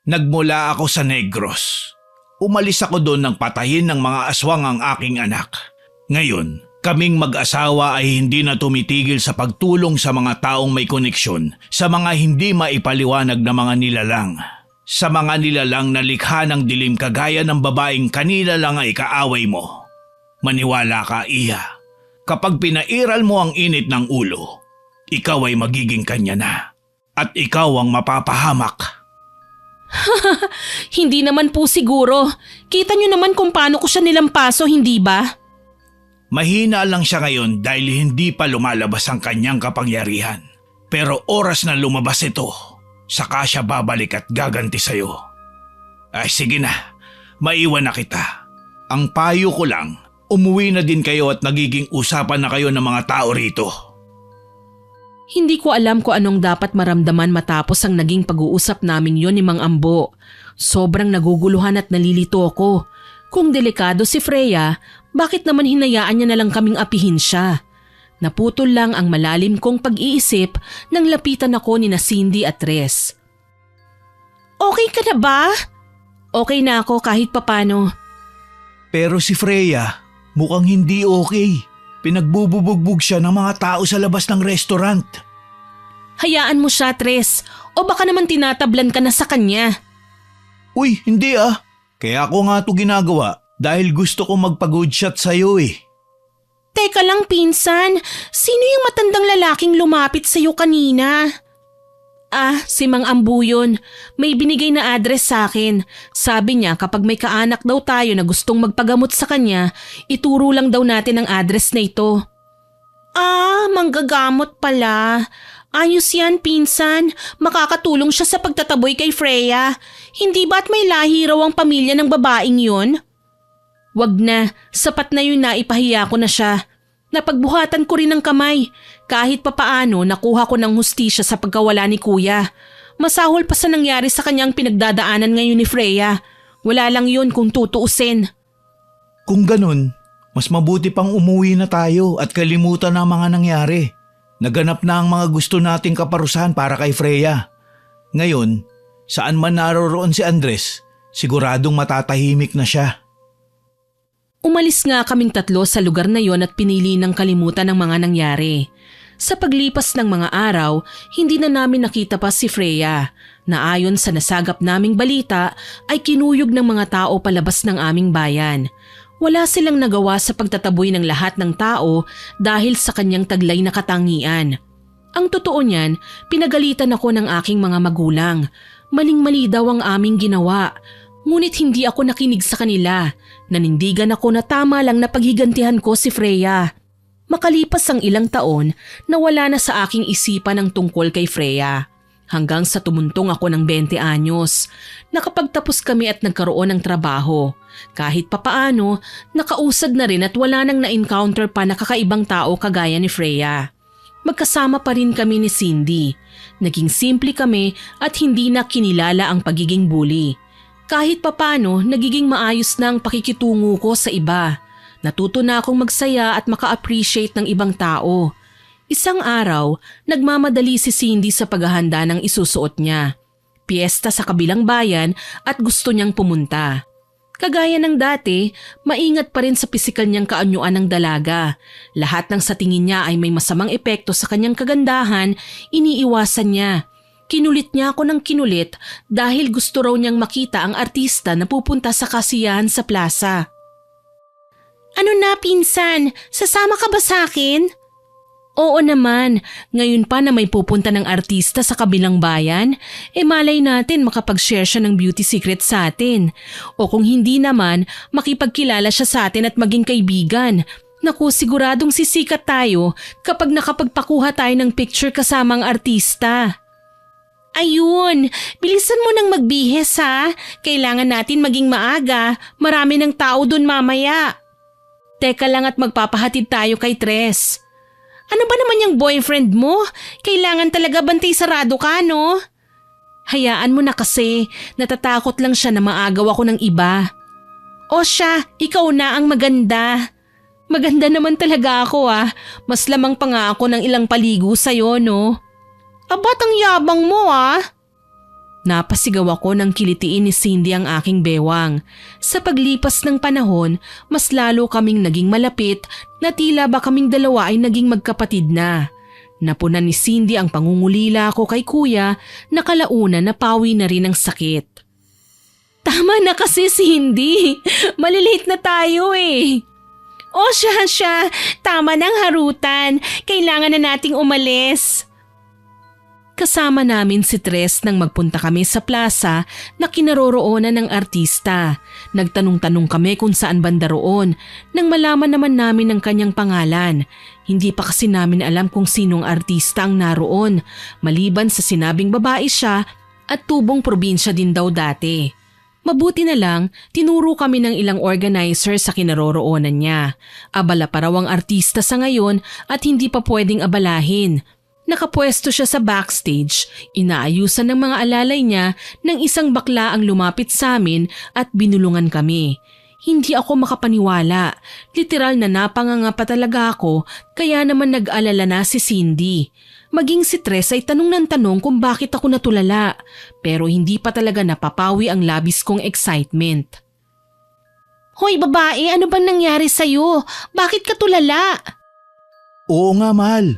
Nagmula ako sa Negros. Umalis ako doon nang patayin ng mga aswang ang aking anak. Ngayon, kaming mag-asawa ay hindi na tumitigil sa pagtulong sa mga taong may koneksyon sa mga hindi maipaliwanag na mga nilalang. Sa mga nilalang na likha ng dilim kagaya ng babaeng kanila lang ay kaaway mo. Maniwala ka, Iha. Kapag pinairal mo ang init ng ulo, ikaw ay magiging kanya na. At ikaw ang mapapahamak. Hindi naman po siguro. Kita niyo naman kung paano ko siya nilampaso, hindi ba? Mahina lang siya ngayon dahil hindi pa lumalabas ang kanyang kapangyarihan. Pero oras na lumabas ito, saka siya babalik at gaganti sa'yo. Ay sige na, maiwan na kita. Ang payo ko lang, umuwi na din kayo at nagiging usapan na kayo ng mga tao rito. Hindi ko alam kung anong dapat maramdaman matapos ang naging pag-uusap naming yon ni Mang Ambo. Sobrang naguguluhan at nalilito ako. Kung delikado si Freya, bakit naman hinayaan niya na lang kaming apihin siya? Naputol lang ang malalim kong pag-iisip nang lapitan ako ni Cindy at Tres. Okay ka na ba? Okay na ako kahit papano. Pero si Freya, mukhang hindi okay. Pinagbububugbog siya ng mga tao sa labas ng restaurant. Hayaan mo siya, Tres. O baka naman tinatablan ka na sa kanya. Uy, hindi ah. Kaya ako nga ito ginagawa dahil gusto ko magpa-good shot sa'yo eh. Teka lang, pinsan. Sino yung matandang lalaking lumapit sa'yo kanina? Ah, si Mang Ambu yun. May binigay na address sa akin. Sabi niya kapag may kaanak daw tayo na gustong magpagamot sa kanya, ituro lang daw natin ang address na ito. Ah, manggagamot pala. Ayos yan, pinsan. Makakatulong siya sa pagtataboy kay Freya. Hindi ba't may lahi raw ang pamilya ng babaeng yun? Wag na, sapat na yun na ipahiya ko na siya. Napagbuhatan ko rin ng kamay. Kahit papaano nakuha ko ng hustisya sa pagkawala ni kuya. Masahol pa sa nangyari sa kanyang pinagdadaanan ngayon ni Freya. Wala lang yun kung tutuusin. Kung ganun, mas mabuti pang umuwi na tayo at kalimutan ang mga nangyari. Naganap na ang mga gusto nating kaparusahan para kay Freya. Ngayon, saan man naroroon si Andres, siguradong matatahimik na siya. Umalis nga kaming tatlo sa lugar na yon at pinili ng kalimutan ang mga nangyari. Sa paglipas ng mga araw, hindi na namin nakita pa si Freya, na ayon sa nasagap naming balita ay kinuyog ng mga tao palabas ng aming bayan. Wala silang nagawa sa pagtataboy ng lahat ng tao dahil sa kanyang taglay na katangian. Ang totoo niyan, pinagalitan ako ng aking mga magulang. Maling-mali daw ang aming ginawa. Ngunit hindi ako nakinig sa kanila. Nanindigan ako na tama lang na paghigantihan ko si Freya. Makalipas ang ilang taon, nawala na sa aking isipan ang tungkol kay Freya. Hanggang sa tumuntong ako ng 20 anyos. Nakapagtapos kami at nagkaroon ng trabaho. Kahit papaano, nakausad na rin at wala nang na-encounter pa na kakaibang tao kagaya ni Freya. Magkasama pa rin kami ni Cindy. Naging simple kami at hindi na kinilala ang pagiging bully. Kahit papaano, nagiging maayos na ang pakikitungo ko sa iba. Natuto na akong magsaya at maka-appreciate ng ibang tao. Isang araw, nagmamadali si Cindy sa paghahanda ng isusuot niya. Piyesta sa kabilang bayan at gusto niyang pumunta. Kagaya ng dati, maingat pa rin sa pisikal niyang kaanyuan ng dalaga. Lahat ng sa tingin niya ay may masamang epekto sa kanyang kagandahan, iniiwasan niya. Kinulit niya ako ng kinulit dahil gusto raw niyang makita ang artista na pupunta sa kasiyahan sa plaza. Ano na, pinsan? Sasama ka ba sa akin? Oo naman, ngayon pa na may pupunta ng artista sa kabilang bayan, malay natin makapag-share siya ng beauty secret sa atin. O kung hindi naman, makipagkilala siya sa atin at maging kaibigan. Naku, siguradong sisikat tayo kapag nakapagpakuha tayo ng picture kasama ang artista. Ayun, bilisan mo nang magbihis ha. Kailangan natin maging maaga, marami ng tao dun mamaya. Teka lang at magpapahatid tayo kay Tres. Ano ba naman yung boyfriend mo? Kailangan talaga bantay sarado ka, no? Hayaan mo na kasi, natatakot lang siya na maagaw ako ng iba. O siya, ikaw na ang maganda. Maganda naman talaga ako mas lamang pa nga ako ng ilang paligo sa'yo, no? Abat ang yabang mo Napasigaw ako nang kilitiin ni Cindy ang aking bewang. Sa paglipas ng panahon, mas lalo kaming naging malapit na tila ba kaming dalawa ay naging magkapatid na. Napunan ni Cindy ang pangungulila ko kay kuya na kalaunan napawi na rin ang sakit. Tama na kasi Cindy, malilate na tayo O siya, tama ng harutan, kailangan na nating umalis. Kasama namin si Tres nang magpunta kami sa plaza na kinaroroonan ng artista. Nagtanong-tanong kami kung saan banda roon nang malaman naman namin ang kanyang pangalan. Hindi pa kasi namin alam kung sinong artista ang naroon, maliban sa sinabing babae siya at tubong probinsya din daw dati. Mabuti na lang, tinuro kami ng ilang organizer sa kinaroroonan niya. Abala pa raw ang artista sa ngayon at hindi pa pwedeng abalahin. Nakapwesto siya sa backstage, inaayusan ng mga alalay niya nang isang bakla ang lumapit sa amin at binulungan kami. Hindi ako makapaniwala, literal na napanganga pa talaga ako kaya naman nag-alala na si Cindy. Maging si Tres ay tanong ng tanong kung bakit ako natulala pero hindi pa talaga napapawi ang labis kong excitement. Hoy babae, ano bang nangyari sa'yo? Bakit ka tulala? Oo nga, mahal.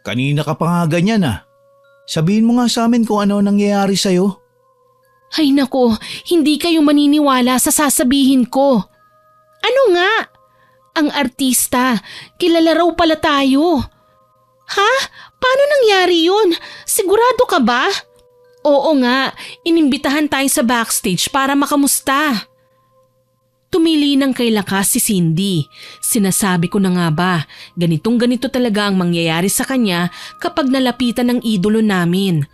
Kanina ka pa nga ganyan Sabihin mo nga sa amin kung ano nangyayari sa'yo. Ay nako, hindi kayo maniniwala sa sasabihin ko. Ano nga? Ang artista, kilala raw pala tayo. Ha? Paano nangyari yun? Sigurado ka ba? Oo nga, inimbitahan tayo sa backstage para makamusta. Tumili ng kay lakas si Cindy. Sinasabi ko na nga ba, ganitong-ganito talaga ang mangyayari sa kanya kapag nalapitan ng idolo namin.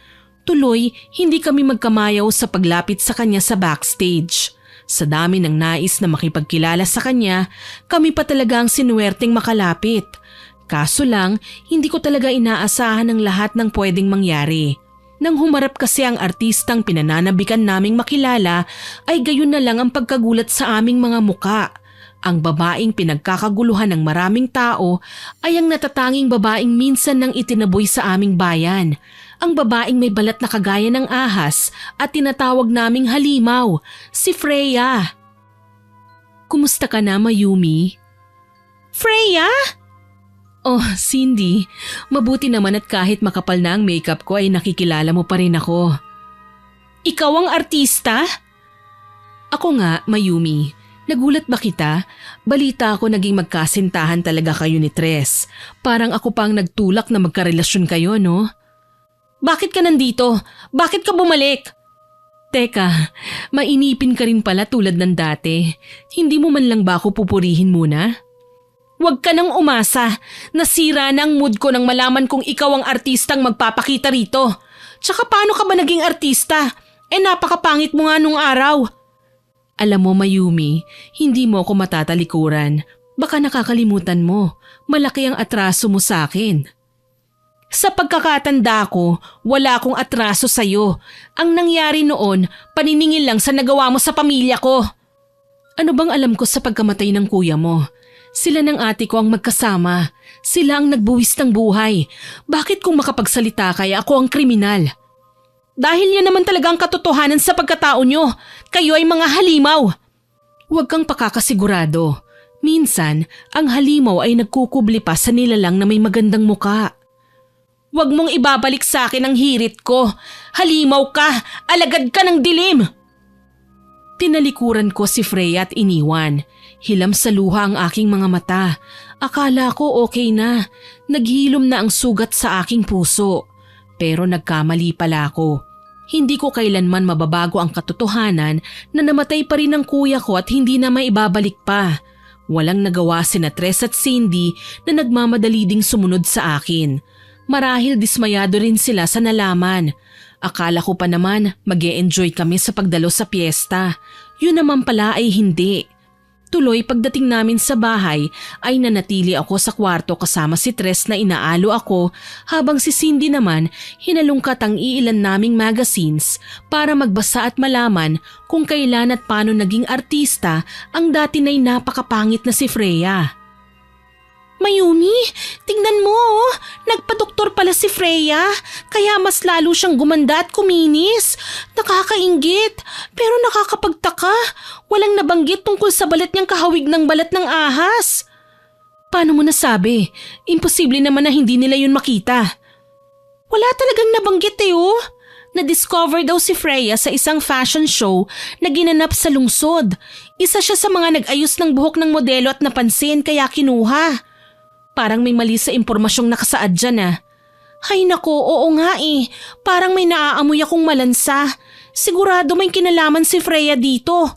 Tuloy, hindi kami magkamayaw sa paglapit sa kanya sa backstage. Sa dami ng nais na makipagkilala sa kanya, kami pa talaga ang sinuwerteng makalapit. Kaso lang, hindi ko talaga inaasahan ang lahat ng pwedeng mangyari. Nang humarap kasi ang artistang pinananabikan naming makilala ay gayon na lang ang pagkagulat sa aming mga muka. Ang babaeng pinagkakaguluhan ng maraming tao ay ang natatanging babaeng minsan nang itinaboy sa aming bayan. Ang babaeng may balat na kagaya ng ahas at tinatawag naming halimaw, si Freya. Kumusta ka na, Mayumi? Freya? Oh, Cindy, mabuti naman at kahit makapal na ang makeup ko ay nakikilala mo pa rin ako. Ikaw ang artista? Ako nga, Mayumi. Nagulat ba kita? Balita ko naging magkasintahan talaga kayo ni Tres. Parang ako pang nagtulak na magkarelasyon kayo, no? Bakit ka nandito? Bakit ka bumalik? Teka, mainipin ka rin pala tulad ng dati. Hindi mo man lang ba ako pupurihin muna? Huwag ka nang umasa. Nasira na ang mood ko nang malaman kong ikaw ang artistang magpapakita rito. Tsaka paano ka ba naging artista? Napakapangit mo nga nung araw. Alam mo Mayumi, hindi mo ako matatalikuran. Baka nakakalimutan mo. Malaki ang atraso mo sa akin. Sa pagkakatanda ko, wala akong atraso sa'yo. Ang nangyari noon, paniningil lang sa nagawa mo sa pamilya ko. Ano bang alam ko sa pagkamatay ng kuya mo? Sila ng ate ko ang magkasama. Sila ang nagbuwis ng buhay. Bakit kung makapagsalita kaya ako ang kriminal? Dahil yan naman talaga ang katotohanan sa pagkatao nyo. Kayo ay mga halimaw. Huwag kang pakakasigurado. Minsan, ang halimaw ay nagkukubli pa sa nilalang na may magandang muka. Huwag mong ibabalik sa akin ang hirit ko. Halimaw ka! Alagad ka ng dilim! Tinalikuran ko si Freya at iniwan. Hilam sa luha ang aking mga mata. Akala ko okay na. Naghilom na ang sugat sa aking puso. Pero nagkamali pala ako. Hindi ko kailanman mababago ang katotohanan na namatay pa rin ang kuya ko at hindi na maibabalik pa. Walang nagawa sina Tres at Cindy na nagmamadali ding sumunod sa akin. Marahil dismayado rin sila sa nalaman. Akala ko pa naman mag-e-enjoy kami sa pagdalo sa piyesta. Yun naman pala ay hindi. Tuloy pagdating namin sa bahay ay nanatili ako sa kwarto kasama si Tres na inaalo ako habang si Cindy naman hinalungkat ang iilan naming magazines para magbasa at malaman kung kailan at paano naging artista ang dati na'y napakapangit na si Freya. Mayumi, tingnan mo oh. Nagpadoktor pala si Freya, kaya mas lalo siyang gumanda at kuminis. Nakakainggit, pero nakakapagtaka. Walang nabanggit tungkol sa balat niyang kahawig ng balat ng ahas. Paano mo nasabi? Imposible naman na hindi nila yun makita. Wala talagang nabanggit oh. Na-discover daw si Freya sa isang fashion show na ginanap sa lungsod. Isa siya sa mga nag-ayos ng buhok ng modelo at napansin kaya kinuha. Parang may mali sa impormasyong nakasaad dyan ah. Hay nako, oo nga eh. Parang may naaamoy akong malansa. Sigurado may kinalaman si Freya dito.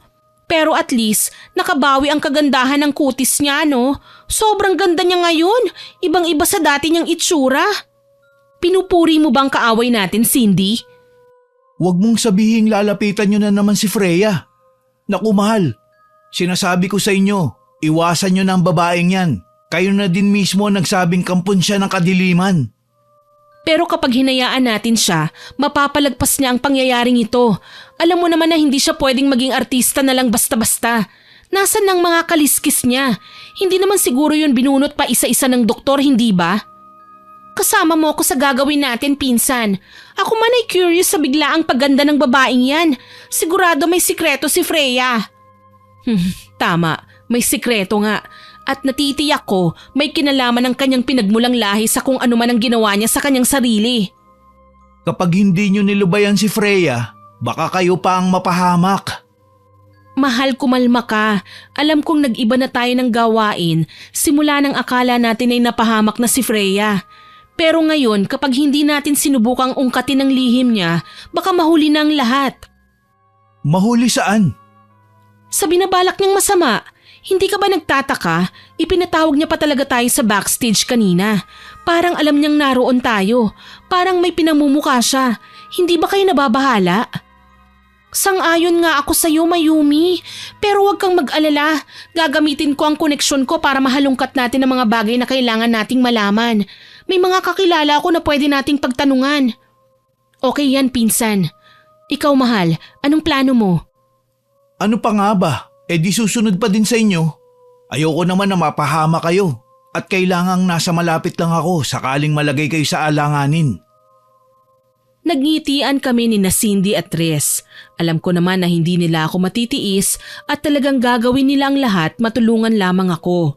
Pero at least, nakabawi ang kagandahan ng kutis niya no. Sobrang ganda niya ngayon. Ibang-iba sa dati niyang itsura. Pinupuri mo bang kaaway natin, Cindy? Huwag mong sabihing lalapitan nyo na naman si Freya. Naku mahal, sinasabi ko sa inyo, iwasan nyo na ang babaeng yan. Kayo na din mismo nagsabing kampon siya ng kadiliman. Pero kapag hinayaan natin siya, mapapalagpas niya ang pangyayaring ito. Alam mo naman na hindi siya pwedeng maging artista na lang basta-basta. Nasaan ang mga kaliskis niya? Hindi naman siguro yun binunot pa isa-isa ng doktor, hindi ba? Kasama mo ako sa gagawin natin, pinsan. Ako man ay curious sa biglaang pagganda ng babaeng yan. Sigurado may sikreto si Freya. Tama, may sikreto nga. At natitiyak ko may kinalaman ng kanyang pinagmulang lahi sa kung ano man ang ginawa niya sa kanyang sarili. Kapag hindi nyo nilubayan si Freya, baka kayo pa ang mapahamak. Mahal, kumalma ka. Alam kong nag-iba na tayo ng gawain. Simula nang akala natin ay napahamak na si Freya. Pero ngayon kapag hindi natin sinubukang ungkatin ang lihim niya, baka mahuli na ang lahat. Mahuli saan? Sa binabalak niyang masama. Hindi ka ba nagtataka? Ipinatawag niya pa talaga tayo sa backstage kanina. Parang alam niyang naroon tayo. Parang may pinamumuka siya. Hindi ba kayo nababahala? Sang-ayon nga ako sa iyo, Mayumi. Pero huwag kang mag-alala. Gagamitin ko ang koneksyon ko para mahalungkat natin ang mga bagay na kailangan nating malaman. May mga kakilala ako na pwede nating pagtanungan. Okay yan, pinsan. Ikaw, mahal, anong plano mo? Ano pa nga ba? Di susunod pa din sa inyo. Ayoko naman na mapahama kayo. At kailangang nasa malapit lang ako sakaling malagay kayo sa alanganin. Nagngitian kami ni Cindy at Tres. Alam ko naman na hindi nila ako matitiis at talagang gagawin nila ang lahat matulungan lamang ako.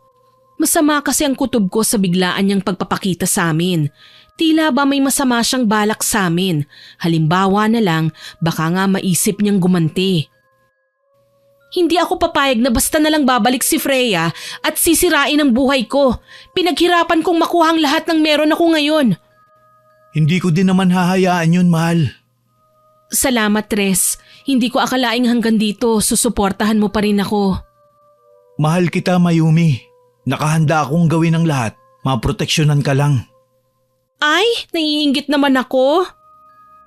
Masama kasi ang kutob ko sa biglaan niyang pagpapakita sa amin. Tila ba may masama siyang balak sa amin. Halimbawa na lang, baka nga maisip niyang gumanti. Hindi ako papayag na basta na lang babalik si Freya at sisirain ang buhay ko. Pinaghirapan kong makuha ang lahat ng meron ako ngayon. Hindi ko din naman hahayaan yun, mahal. Salamat, Tres. Hindi ko akalaing hanggang dito susuportahan mo pa rin ako. Mahal kita, Mayumi. Nakahanda akong gawin ang lahat. Maproteksyonan ka lang. Ay, naiinggit naman ako.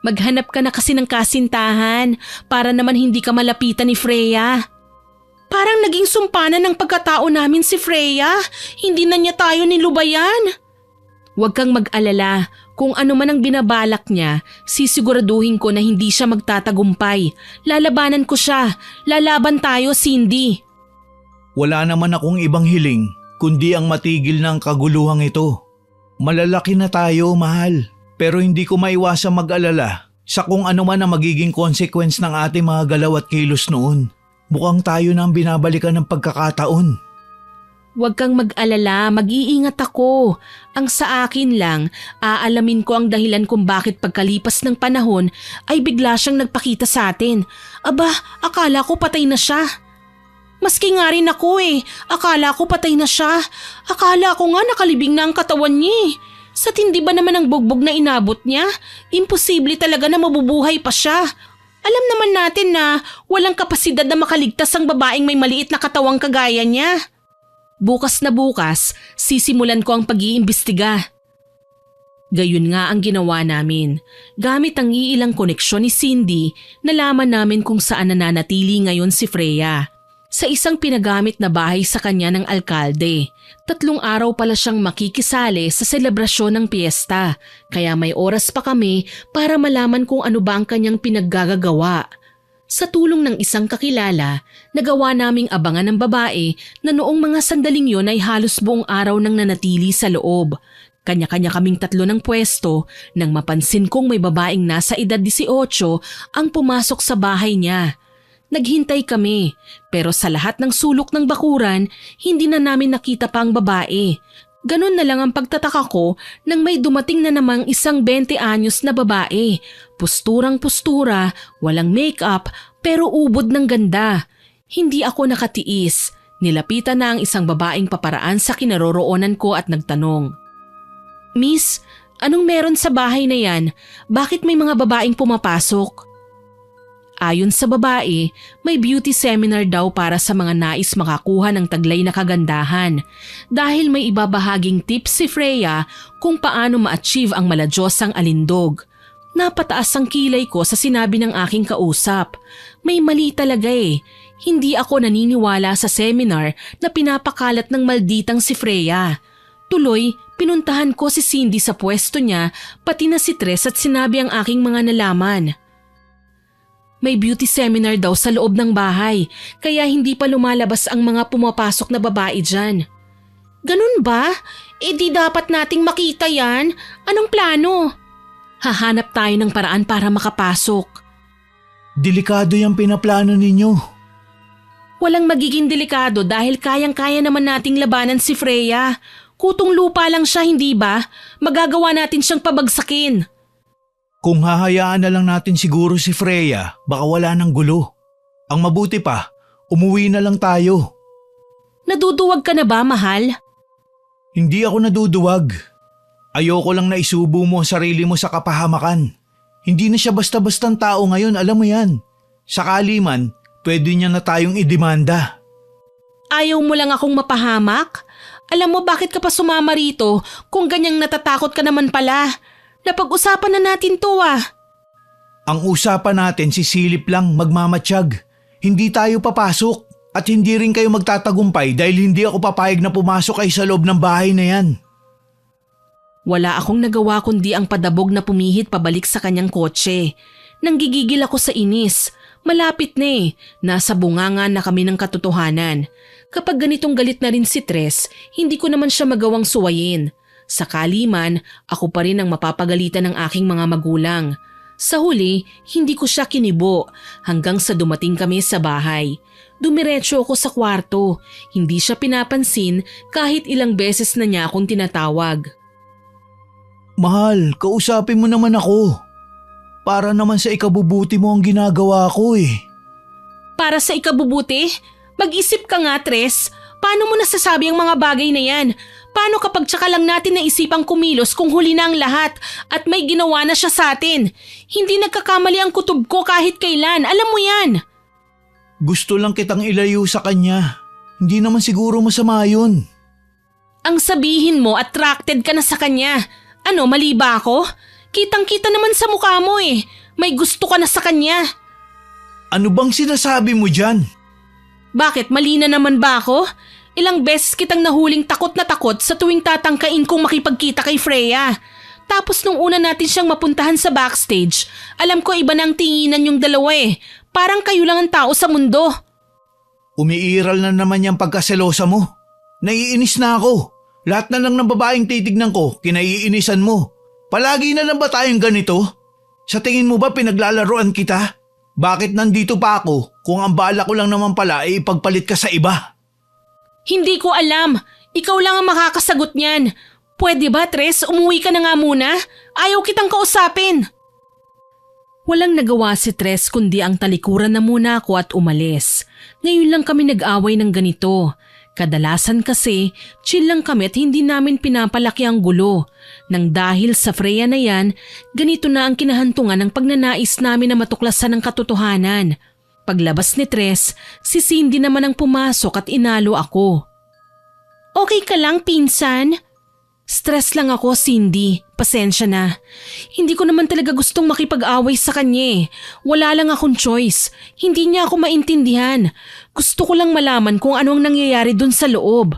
Maghanap ka na kasi ng kasintahan para naman hindi ka malapitan ni Freya. Parang naging sumpanan ng pagkatao namin si Freya. Hindi na niya tayo nilubayan. Huwag kang mag-alala. Kung ano man ang binabalak niya, sisiguraduhin ko na hindi siya magtatagumpay. Lalabanan ko siya. Lalaban tayo, Cindy. Wala naman akong ibang hiling kundi ang matigil ng kaguluhang ito. Malalaki na tayo, mahal. Pero hindi ko maiwasang mag-alala sa kung ano man ang magiging consequence ng ating mga galaw at kilos noon. Mukhang tayo na ang binabalikan ng pagkakataon. Huwag kang mag-alala, mag-iingat ako. Ang sa akin lang, aalamin ko ang dahilan kung bakit pagkalipas ng panahon ay bigla siyang nagpakita sa atin. Aba, akala ko patay na siya. Maski nga rin ako akala ko patay na siya. Akala ko nga nakalibing na ang katawan niya Sa tindi ba naman ang bugbog na inabot niya? Imposible talaga na mabubuhay pa siya. Alam naman natin na walang kapasidad na makaligtas ang babaeng may maliit na katawang kagaya niya. Bukas na bukas, sisimulan ko ang pag-iimbestiga. Gayon nga ang ginawa namin. Gamit ang iilang koneksyon ni Cindy, nalaman namin kung saan nananatili ngayon si Freya. Sa isang pinagamit na bahay sa kanya ng alkalde. 3 araw pala siyang makikisali sa selebrasyon ng piyesta, kaya may oras pa kami para malaman kung ano ba ang kanyang pinaggagawa. Sa tulong ng isang kakilala, nagawa naming abangan ng babae na noong mga sandaling yon ay halos buong araw nang nanatili sa loob. Kanya-kanya kaming 3 ng pwesto nang mapansin kong may babaeng nasa edad 18 ang pumasok sa bahay niya. Naghintay kami, pero sa lahat ng sulok ng bakuran, hindi na namin nakita pa ang babae. Ganun na lang ang pagtataka ko nang may dumating na namang isang 20 anyos na babae. Pusturang-pustura, walang make-up, pero ubod ng ganda. Hindi ako nakatiis. Nilapitan na ang isang babaeng paparaan sa kinaroroonan ko at nagtanong. Miss, anong meron sa bahay na yan? Bakit may mga babaeng pumapasok? Ayon sa babae, may beauty seminar daw para sa mga nais makakuha ng taglay na kagandahan dahil may ibabahaging tips si Freya kung paano ma-achieve ang maladyosang alindog. Napataas ang kilay ko sa sinabi ng aking kausap. May mali talaga Hindi ako naniniwala sa seminar na pinapakalat ng malditang si Freya. Tuloy, pinuntahan ko si Cindy sa pwesto niya pati na si Tres at sinabi ang aking mga nalaman. May beauty seminar daw sa loob ng bahay, kaya hindi pa lumalabas ang mga pumapasok na babae dyan. Ganun ba? Di dapat nating makita yan. Anong plano? Hahanap tayo ng paraan para makapasok. Delikado yung pinaplano ninyo. Walang magiging delikado dahil kayang-kaya naman nating labanan si Freya. Kutong lupa lang siya, hindi ba? Magagawa natin siyang pabagsakin. Kung hahayaan na lang natin siguro si Freya, baka wala ng gulo. Ang mabuti pa, umuwi na lang tayo. Naduduwag ka na ba, mahal? Hindi ako naduduwag. Ayoko lang na isubo mo ang sarili mo sa kapahamakan. Hindi na siya basta-bastang tao ngayon, alam mo yan. Sakali man, pwede niya na tayong idemanda. Ayaw mo lang akong mapahamak? Alam mo bakit ka pa sumama rito kung ganyang natatakot ka naman pala? Napag-usapan na natin to Ang usapan natin si Silip lang magmamatsyag. Hindi tayo papasok at hindi rin kayo magtatagumpay dahil hindi ako papayag na pumasok ay sa loob ng bahay na yan. Wala akong nagawa kundi ang padabog na pumihit pabalik sa kanyang kotse. Nanggigigil ako sa inis. Malapit na Nasa bungangan na kami ng katotohanan. Kapag ganitong galit na rin si Tres, hindi ko naman siya magawang suwayin. Sakali man, ako pa rin ang mapapagalitan ng aking mga magulang. Sa huli, hindi ko siya kinibo hanggang sa dumating kami sa bahay. Dumiretso ako sa kwarto. Hindi siya pinapansin kahit ilang beses na niya akong tinatawag. Mahal, kausapin mo naman ako. Para naman sa ikabubuti mo ang ginagawa ko para sa ikabubuti? Mag-isip ka nga, Tres. Paano mo nasasabi ang mga bagay na yan? Paano kapag tsaka lang natin naisipang kumilos kung huli na ang lahat at may ginawa na siya sa atin? Hindi nagkakamali ang kutob ko kahit kailan, alam mo yan. Gusto lang kitang ilayo sa kanya. Hindi naman siguro masama yun. Ang sabihin mo, attracted ka na sa kanya. Ano, mali ba ako? Kitang-kita naman sa mukha mo eh. May gusto ka na sa kanya. Ano bang sinasabi mo dyan? Bakit, mali na naman ba ako? Ilang beses kitang nahuling takot na takot sa tuwing tatangkain kong makipagkita kay Freya. Tapos nung una natin siyang mapuntahan sa backstage, alam ko iba nang tinginan yung dalawa eh. Parang kayo lang ang tao sa mundo. Umiiral na naman yung pagkaselosa mo. Naiinis na ako. Lahat na lang ng babaeng titignan ko, kinaiinisan mo. Palagi na lang ba tayong ganito? Sa tingin mo ba pinaglalaroan kita? Bakit nandito pa ako kung ang bala ko lang naman pala ay ipagpalit ka sa iba? Hindi ko alam. Ikaw lang ang makakasagot niyan. Pwede ba, Tres? Umuwi ka na nga muna? Ayaw kitang kausapin. Walang nagawa si Tres kundi ang talikuran na muna ako at umalis. Ngayon lang kami nag-away ng ganito. Kadalasan kasi, chill lang kami at hindi namin pinapalaki ang gulo. Nang dahil sa Freya na yan, ganito na ang kinahantungan ng pagnanais namin na matuklasan ang katotohanan. Paglabas ni Tres, si Cindy naman ang pumasok at inalo ako. Okay ka lang, pinsan? Stress lang ako, Cindy. Pasensya na. Hindi ko naman talaga gustong makipag-away sa kanya eh. Wala lang akong choice. Hindi niya ako maintindihan. Gusto ko lang malaman kung ano ang nangyayari dun sa loob.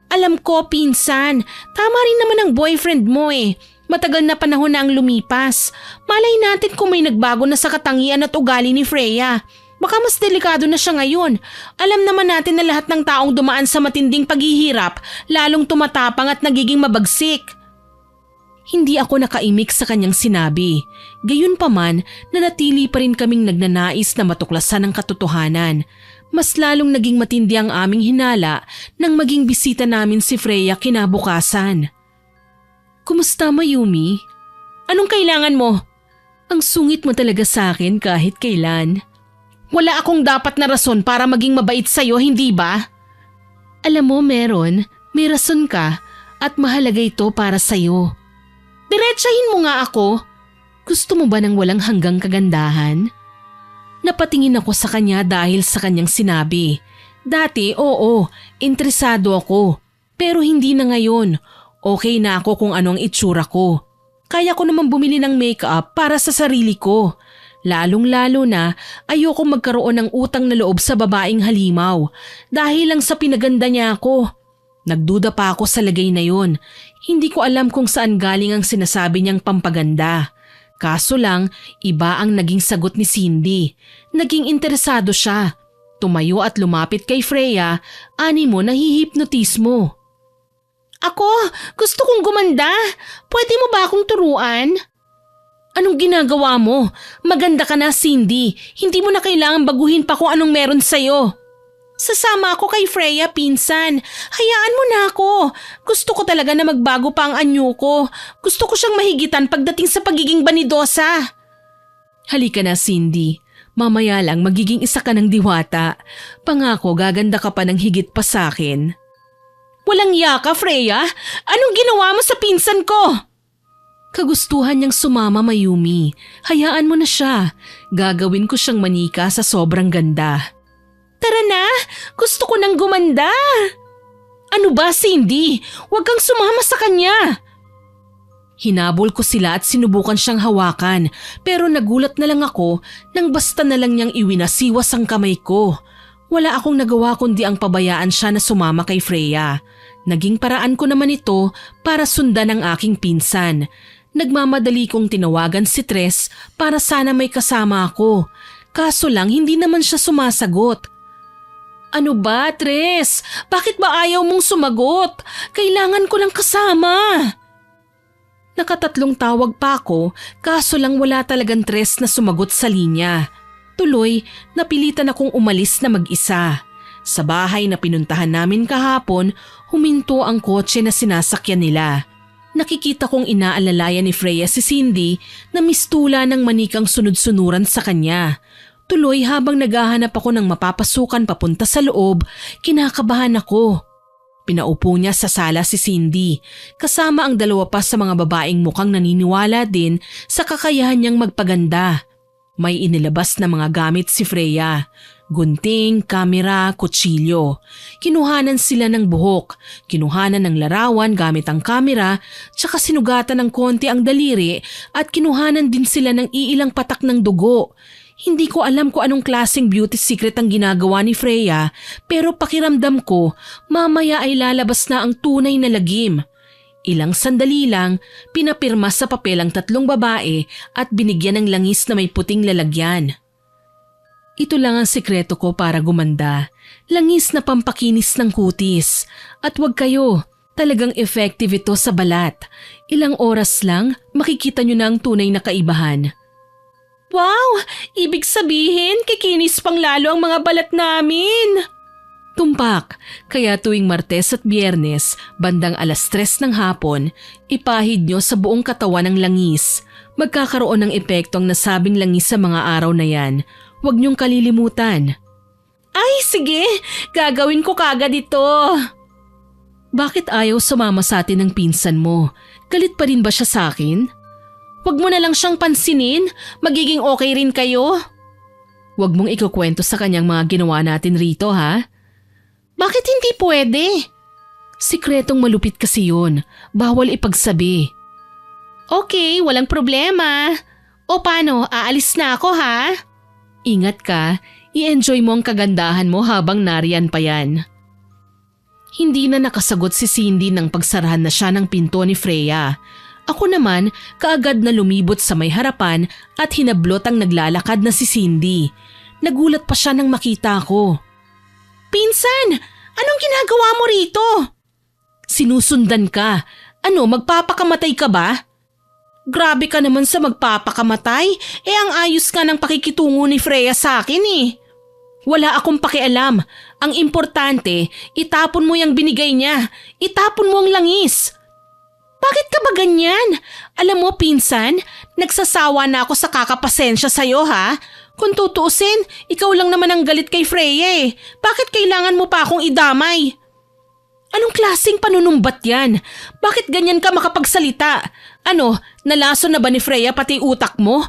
Alam ko, pinsan. Tama rin naman ang boyfriend mo eh. Matagal na panahon na ang lumipas. Malay natin kung may nagbago na sa katangian at ugali ni Freya. Baka mas delikado na siya ngayon. Alam naman natin na lahat ng taong dumaan sa matinding paghihirap, lalong tumatapang at nagiging mabagsik. Hindi ako nakaimik sa kanyang sinabi. Gayunpaman, nanatili pa rin kaming nagnanais na matuklasan ang katotohanan. Mas lalong naging matindi ang aming hinala nang maging bisita namin si Freya kinabukasan. Kumusta, Mayumi? Anong kailangan mo? Ang sungit mo talaga sa akin kahit kailan. Wala akong dapat na rason para maging mabait sa'yo, hindi ba? Alam mo, meron. May rason ka at mahalaga ito para sa'yo. Diretsahin mo nga ako. Gusto mo ba ng walang hanggang kagandahan? Napatingin ako sa kanya dahil sa kanyang sinabi. Dati, oo, interesado ako. Pero hindi na ngayon. Okay na ako kung ano ang itsura ko. Kaya ko naman bumili ng make-up para sa sarili ko. Lalong-lalo na ayoko magkaroon ng utang na loob sa babaeng halimaw dahil lang sa pinaganda niya ako. Nagduda pa ako sa lagay na yon. Hindi ko alam kung saan galing ang sinasabi niyang pampaganda. Kaso lang, iba ang naging sagot ni Cindy. Naging interesado siya. Tumayo at lumapit kay Freya, animo nahihipnotismo. Ako, gusto kong gumanda. Pwede mo ba akong turuan? Anong ginagawa mo? Maganda ka na, Cindy. Hindi mo na kailangan baguhin pa kung anong meron sa'yo. Sasama ako kay Freya, pinsan. Hayaan mo na ako. Gusto ko talaga na magbago pa ang anyo ko. Gusto ko siyang mahigitan pagdating sa pagiging banidosa. Halika na, Cindy. Mamaya lang magiging isa ka ng diwata. Pangako gaganda ka pa ng higit pa sa akin. Walang yaka, Freya. Anong ginawa mo sa pinsan ko? Kagustuhan niyang sumama, Mayumi. Hayaan mo na siya. Gagawin ko siyang manika sa sobrang ganda. Tara na! Gusto ko nang gumanda! Ano ba, Cindy? Huwag kang sumama sa kanya! Hinabol ko sila at sinubukan siyang hawakan pero nagulat na lang ako nang basta na lang niyang iwinasiwas ang kamay ko. Wala akong nagawa kundi ang pabayaan siya na sumama kay Freya. Naging paraan ko naman ito para sundan ang aking pinsan. Nagmamadali kong tinawagan si Tres para sana may kasama ako. Kaso lang hindi naman siya sumasagot. Ano ba, Tres? Bakit ba ayaw mong sumagot? Kailangan ko ng kasama. Nakatatlong tawag pa ako kaso lang wala talagang Tres na sumagot sa linya. Tuloy, napilitan akong umalis na mag-isa. Sa bahay na pinuntahan namin kahapon, huminto ang kotse na sinasakyan nila. Nakikita kong inaalalayan ni Freya si Cindy na mistula ng manikang sunod-sunuran sa kanya. Tuloy habang naghahanap ako ng mapapasukan papunta sa loob, kinakabahan ako. Pinaupo niya sa sala si Cindy, kasama ang dalawa pa sa mga babaeng mukhang naniniwala din sa kakayahan niyang magpaganda. May inilabas na mga gamit si Freya. Gunting, kamera, kutsilyo. Kinuhanan sila ng buhok, kinuhanan ng larawan gamit ang kamera, tsaka sinugatan ng konti ang daliri at kinuhanan din sila ng iilang patak ng dugo. Hindi ko alam kung anong klaseng beauty secret ang ginagawa ni Freya, pero pakiramdam ko mamaya ay lalabas na ang tunay na lagim. Ilang sandali lang, pinapirma sa papel ang 3 babae at binigyan ng langis na may puting lalagyan. Ito lang ang sikreto ko para gumanda. Langis na pampakinis ng kutis. At wag kayo, talagang effective ito sa balat. Ilang oras lang, makikita nyo na ang tunay na kaibahan. Wow! Ibig sabihin, kikinis pang lalo ang mga balat namin! Tumpak, kaya tuwing Martes at Biyernes, bandang 3:00 ng hapon, ipahid nyo sa buong katawan ng langis. Magkakaroon ng epekto ang nasabing langis sa mga araw na yan. Huwag niyong kalilimutan. Ay, sige! Gagawin ko kagad ito! Bakit ayaw sumama sa atin ng pinsan mo? Galit pa rin ba siya sa akin? Huwag mo na lang siyang pansinin. Magiging okay rin kayo. Huwag mong ikukwento sa kanyang mga ginawa natin rito, ha? Bakit hindi pwede? Sikretong malupit kasi yun. Bawal ipagsabi. Okay, walang problema. O paano, aalis na ako, ha? Ingat ka, i-enjoy mo ang kagandahan mo habang nariyan pa yan. Hindi na nakasagot si Cindy nang pagsarahan na siya ng pinto ni Freya. Ako naman, kaagad na lumibot sa may harapan at hinablot ang naglalakad na si Cindy. Nagulat pa siya nang makita ko. Pinsan, anong ginagawa mo rito? Sinusundan ka. Ano, magpapakamatay ka ba? Grabe ka naman sa magpapakamatay. Ang ayos nga ng pakikitungo ni Freya sa akin eh. Wala akong pakialam. Ang importante, itapon mo yung binigay niya. Itapon mo ang langis. Bakit ka ba ganyan? Alam mo, pinsan, nagsasawa na ako sa kakapasensya sa'yo, ha? Kung tutuusin, ikaw lang naman ang galit kay Freya eh. Bakit kailangan mo pa akong idamay? Anong klaseng panunumbat yan? Bakit ganyan ka makapagsalita? Ano, nalaso na ba ni Freya pati utak mo?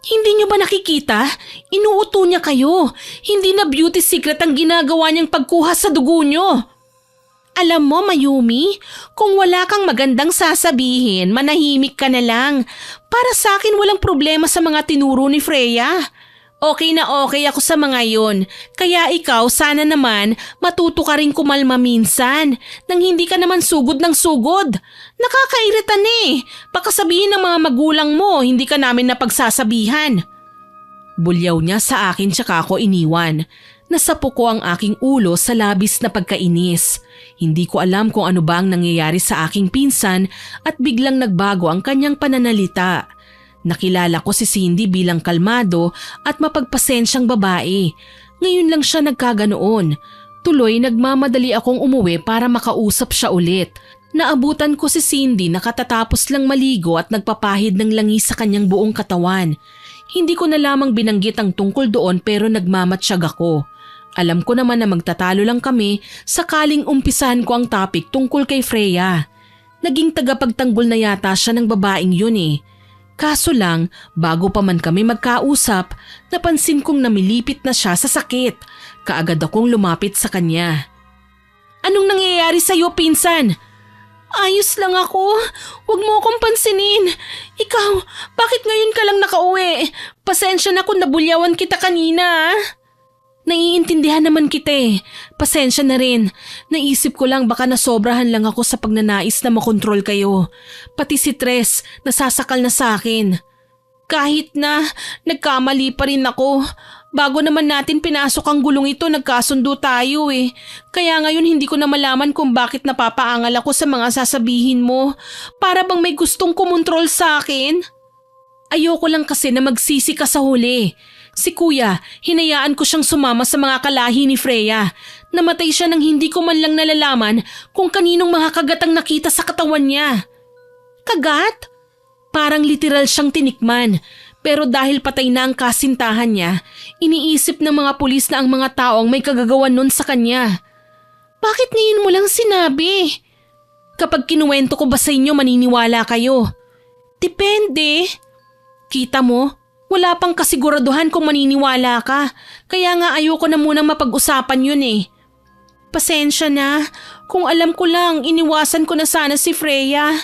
Hindi niyo ba nakikita? Inuuto niya kayo. Hindi na beauty secret ang ginagawa niyang pagkuha sa dugo niyo. Alam mo, Mayumi, kung wala kang magandang sasabihin, manahimik ka na lang. Para sa akin walang problema sa mga tinuro ni Freya. Okay na okay ako sa mga yon. Kaya ikaw sana naman matuto ka rin kumalma minsan nang hindi ka naman sugod ng sugod. Nakakairita eh. Baka sabihin ng mga magulang mo hindi ka namin napagsasabihan. Bulyaw niya sa akin tsaka ako iniwan. Nasapo ko ang aking ulo sa labis na pagkainis. Hindi ko alam kung ano ba ang nangyayari sa aking pinsan at biglang nagbago ang kanyang pananalita. Nakilala ko si Cindy bilang kalmado at mapagpasensyang babae. Ngayon lang siya nagkaganoon. Tuloy nagmamadali akong umuwi para makausap siya ulit. Naabutan ko si Cindy na katatapos lang maligo at nagpapahid ng langis sa kanyang buong katawan. Hindi ko na lamang binanggit ang tungkol doon pero nagmamatsyag ako. Alam ko naman na magtatalo lang kami sakaling umpisahan ko ang topic tungkol kay Freya. Naging tagapagtanggol na yata siya ng babaeng yun eh. Kaso lang, bago pa man kami magkausap, napansin kong namilipit na siya sa sakit. Kaagad akong lumapit sa kanya. Anong nangyayari sa'yo, pinsan? Ayos lang ako. Huwag mo akong pansinin. Ikaw, bakit ngayon ka lang nakauwi? Pasensya na kung nabulyawan kita kanina. Naiintindihan naman kita eh. Pasensya na rin. Naisip ko lang baka nasobrahan lang ako sa pagnanais na makontrol kayo. Pati si Tres, nasasakal na sa akin. Kahit na, nagkamali pa rin ako. Bago naman natin pinasok ang gulong ito, nagkasundo tayo eh. Kaya ngayon hindi ko na malaman kung bakit napapaangal ako sa mga sasabihin mo. Para bang may gustong kumontrol sa akin? Ayoko lang kasi na magsisi ka sa huli. Si Kuya, hinayaan ko siyang sumama sa mga kalahi ni Freya. Namatay siya nang hindi ko man lang nalalaman kung kaninong mga kagat ang nakita sa katawan niya. Kagat? Parang literal siyang tinikman. Pero dahil patay na ang kasintahan niya, iniisip ng mga pulis na ang mga tao ang may kagagawan nun sa kanya. Bakit ngayon mo lang sinabi? Kapag kinuwento ko ba sa inyo, maniniwala kayo? Depende. Kita mo, wala pang kasiguraduhan kung maniniwala ka. Kaya nga ayoko na munang mapag-usapan yun eh. Pasensya na. Kung alam ko lang, iniwasan ko na sana si Freya.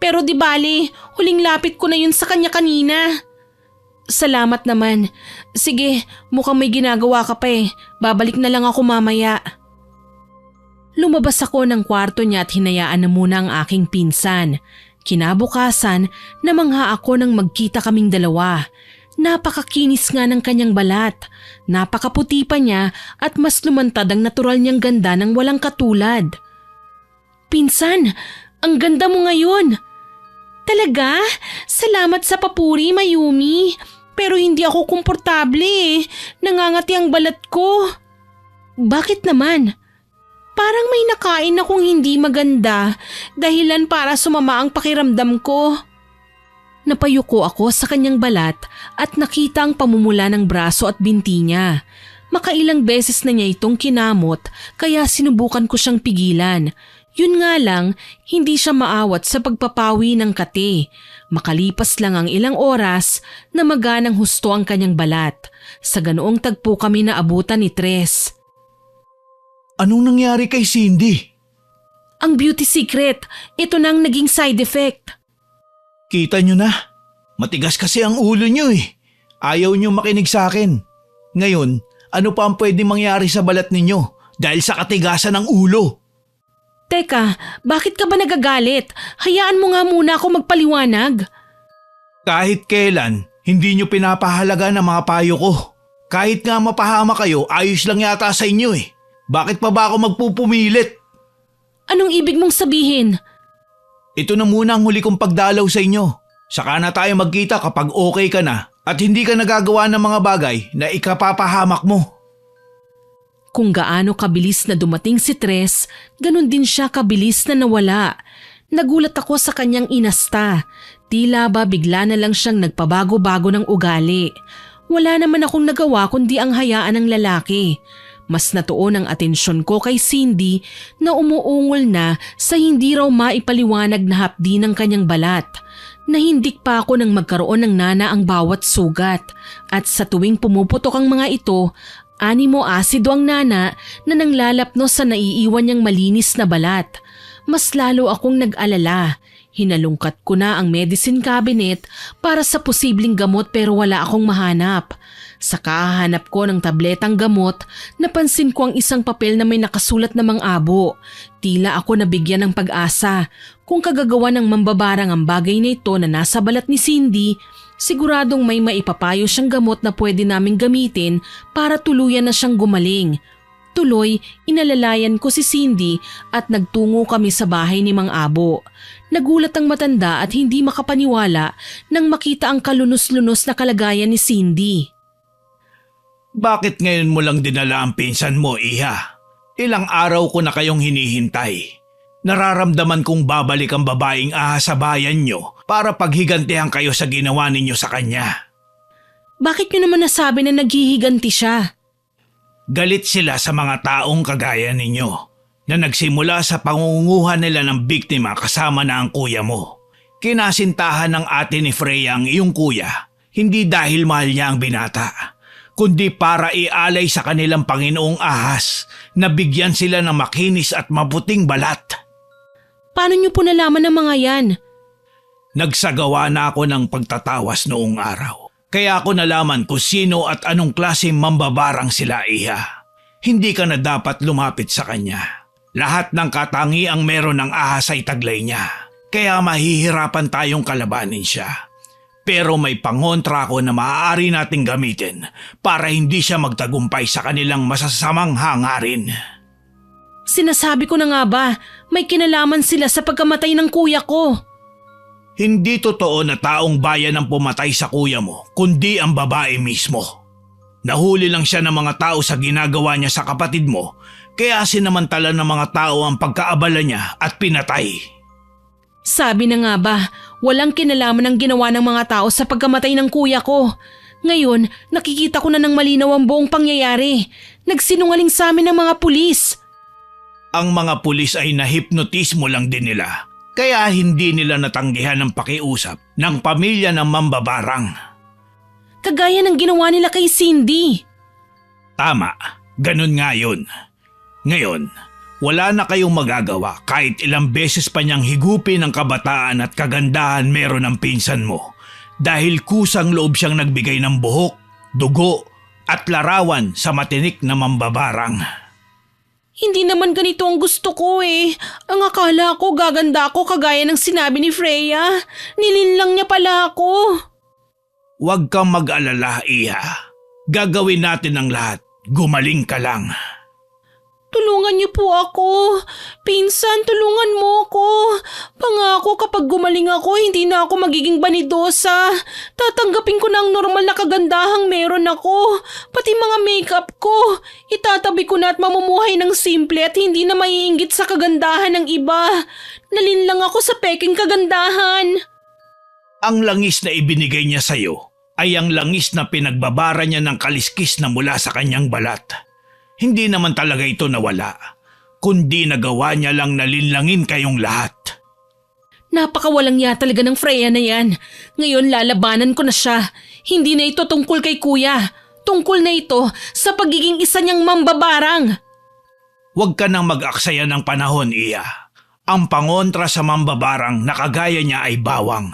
Pero di bali, huling lapit ko na yun sa kanya kanina. Salamat naman. Sige, mukhang may ginagawa ka pa eh. Babalik na lang ako mamaya. Lumabas ako ng kwarto niya at hinayaan na muna ang aking pinsan. Kinabukasan, namangha ako nang magkita kaming dalawa. Napakakinis nga ng kanyang balat. Napakaputi pa niya at mas lumantad ang natural niyang ganda ng walang katulad. Pinsan, ang ganda mo ngayon. Talaga? Salamat sa papuri, Mayumi. Pero hindi ako komportable eh. Nangangati ang balat ko. Bakit naman? Parang may nakain akong hindi maganda, dahilan para sumama ang pakiramdam ko. Napayuko ako sa kanyang balat at nakita ang pamumula ng braso at binti niya. Makailang beses na niya itong kinamot kaya sinubukan ko siyang pigilan. Yun nga lang, hindi siya maawat sa pagpapawi ng kate. Makalipas lang ang ilang oras na maganang husto ang kanyang balat. Sa ganoong tagpo kami na abutan ni Tres. Anong nangyari kay Cindy? Ang beauty secret, ito nang naging side effect. Kita nyo na. Matigas kasi ang ulo nyo eh. Ayaw nyo makinig sa akin. Ngayon, ano pa ang pwede mangyari sa balat ninyo dahil sa katigasan ng ulo? Teka, bakit ka ba nagagalit? Hayaan mo nga muna ako magpaliwanag. Kahit kailan, hindi nyo pinapahalaga ng mga payo ko. Kahit nga mapahama kayo, ayos lang yata sa inyo eh. Bakit pa ba ako magpupumilit? Anong ibig mong sabihin? Ito na muna ang huli kong pagdalaw sa inyo. Saka na tayo magkita kapag okay ka na at hindi ka nagagawa ng mga bagay na ikapapahamak mo. Kung gaano kabilis na dumating si Tres, ganun din siya kabilis na nawala. Nagulat ako sa kanyang inasta. Tila ba bigla na lang siyang nagpabago-bago ng ugali. Wala naman akong nagawa kundi ang hayaan ng lalaki. Mas natuon ang atensyon ko kay Cindy na umuungol na sa hindi raw maipaliwanag na hapdi ng kanyang balat. Nahindik pa ako nang magkaroon ng nana ang bawat sugat at sa tuwing pumuputok ang mga ito, animo asido ang nana na nanglalapno sa naiiwan niyang malinis na balat. Mas lalo akong nag-alala. Hinalungkat ko na ang medicine cabinet para sa posibleng gamot pero wala akong mahanap. Sa kahanap ko ng tabletang gamot, napansin ko ang isang papel na may nakasulat na mang-abo. Tila ako nabigyan ng pag-asa. Kung kagagawa ng mambabarang ang bagay na ito na nasa balat ni Cindy, siguradong may maipapayo siyang gamot na pwede naming gamitin para tuluyan na siyang gumaling. Tuloy, inalalayan ko si Cindy at nagtungo kami sa bahay ni Mang Abo. Nagulat ang matanda at hindi makapaniwala nang makita ang kalunos-lunos na kalagayan ni Cindy. Bakit ngayon mo lang dinala ang pinsan mo, Iha? Ilang araw ko na kayong hinihintay. Nararamdaman kong babalik ang babaeng ahas sa bayan nyo para paghigantihan kayo sa ginawa ninyo sa kanya. Bakit nyo naman nasabi na naghihiganti siya? Galit sila sa mga taong kagaya ninyo na nagsimula sa pangunguha nila ng biktima kasama na ang kuya mo. Kinasintahan ng ate ni Freya ang iyong kuya, hindi dahil mahal niya ang binata, kundi para ialay sa kanilang Panginoong ahas na bigyan sila ng makinis at mabuting balat. Paano niyo po nalaman ang mga yan? Nagsagawa na ako ng pagtatawas noong araw. Kaya ako nalaman kung sino at anong klaseng mambabarang sila, Iha. Hindi ka na dapat lumapit sa kanya. Lahat ng katangiang meron ng ahas ay taglay niya. Kaya mahihirapan tayong kalabanin siya. Pero may pangontra ako na maaari nating gamitin para hindi siya magtagumpay sa kanilang masasamang hangarin. Sinasabi ko na nga ba, may kinalaman sila sa pagkamatay ng kuya ko. Hindi totoo na taong bayan ang pumatay sa kuya mo, kundi ang babae mismo. Nahuli lang siya ng mga tao sa ginagawa niya sa kapatid mo, kaya sinamantala ng mga tao ang pagkaabala niya at pinatay. Sabi na nga ba, Walang kinalaman ang ginawa ng mga tao sa pagkamatay ng kuya ko. Ngayon, nakikita ko na ng malinaw ang buong pangyayari. Nagsinungaling sa amin ng mga pulis. Ang mga pulis ay nahipnotismo lang din nila. Kaya hindi nila natanggihan ang pakiusap ng pamilya ng mambabarang. Kagaya ng ginawa nila kay Cindy. Tama, ganun nga yun. Ngayon, wala na kayong magagawa kahit ilang beses pa niyang higupin ang kabataan at kagandahan meron ng pinsan mo dahil kusang loob siyang nagbigay ng buhok, dugo at larawan sa matinik na mambabarang. Hindi naman ganito ang gusto ko eh. Ang akala ko gaganda ako kagaya ng sinabi ni Freya. Nilinlang niya pala ako. Huwag kang mag-alala, Iha. Gagawin natin ang lahat. Gumaling ka lang. Tulungan niyo po ako. Pinsan, tulungan mo ako. Pangako kapag gumaling ako, hindi na ako magiging banidosa. Tatanggapin ko na ang normal na kagandahang meron ako. Pati mga makeup ko. Itatabi ko na at mamumuhay ng simple at hindi na maiinggit sa kagandahan ng iba. Nalinlang ako sa peking kagandahan. Ang langis na ibinigay niya sa'yo ay ang langis na pinagbabara niya ng kaliskis na mula sa kanyang balat. Hindi naman talaga ito nawala, kundi nagawa niya lang na linlangin kayong lahat. Napakawalang ya talaga ng Freya na yan. Ngayon lalabanan ko na siya. Hindi na ito tungkol kay kuya. Tungkol na ito sa pagiging isa niyang mambabarang. Huwag ka nang mag-aksaya ng panahon, Iya. Ang pangontra sa mambabarang na kagaya niya ay bawang.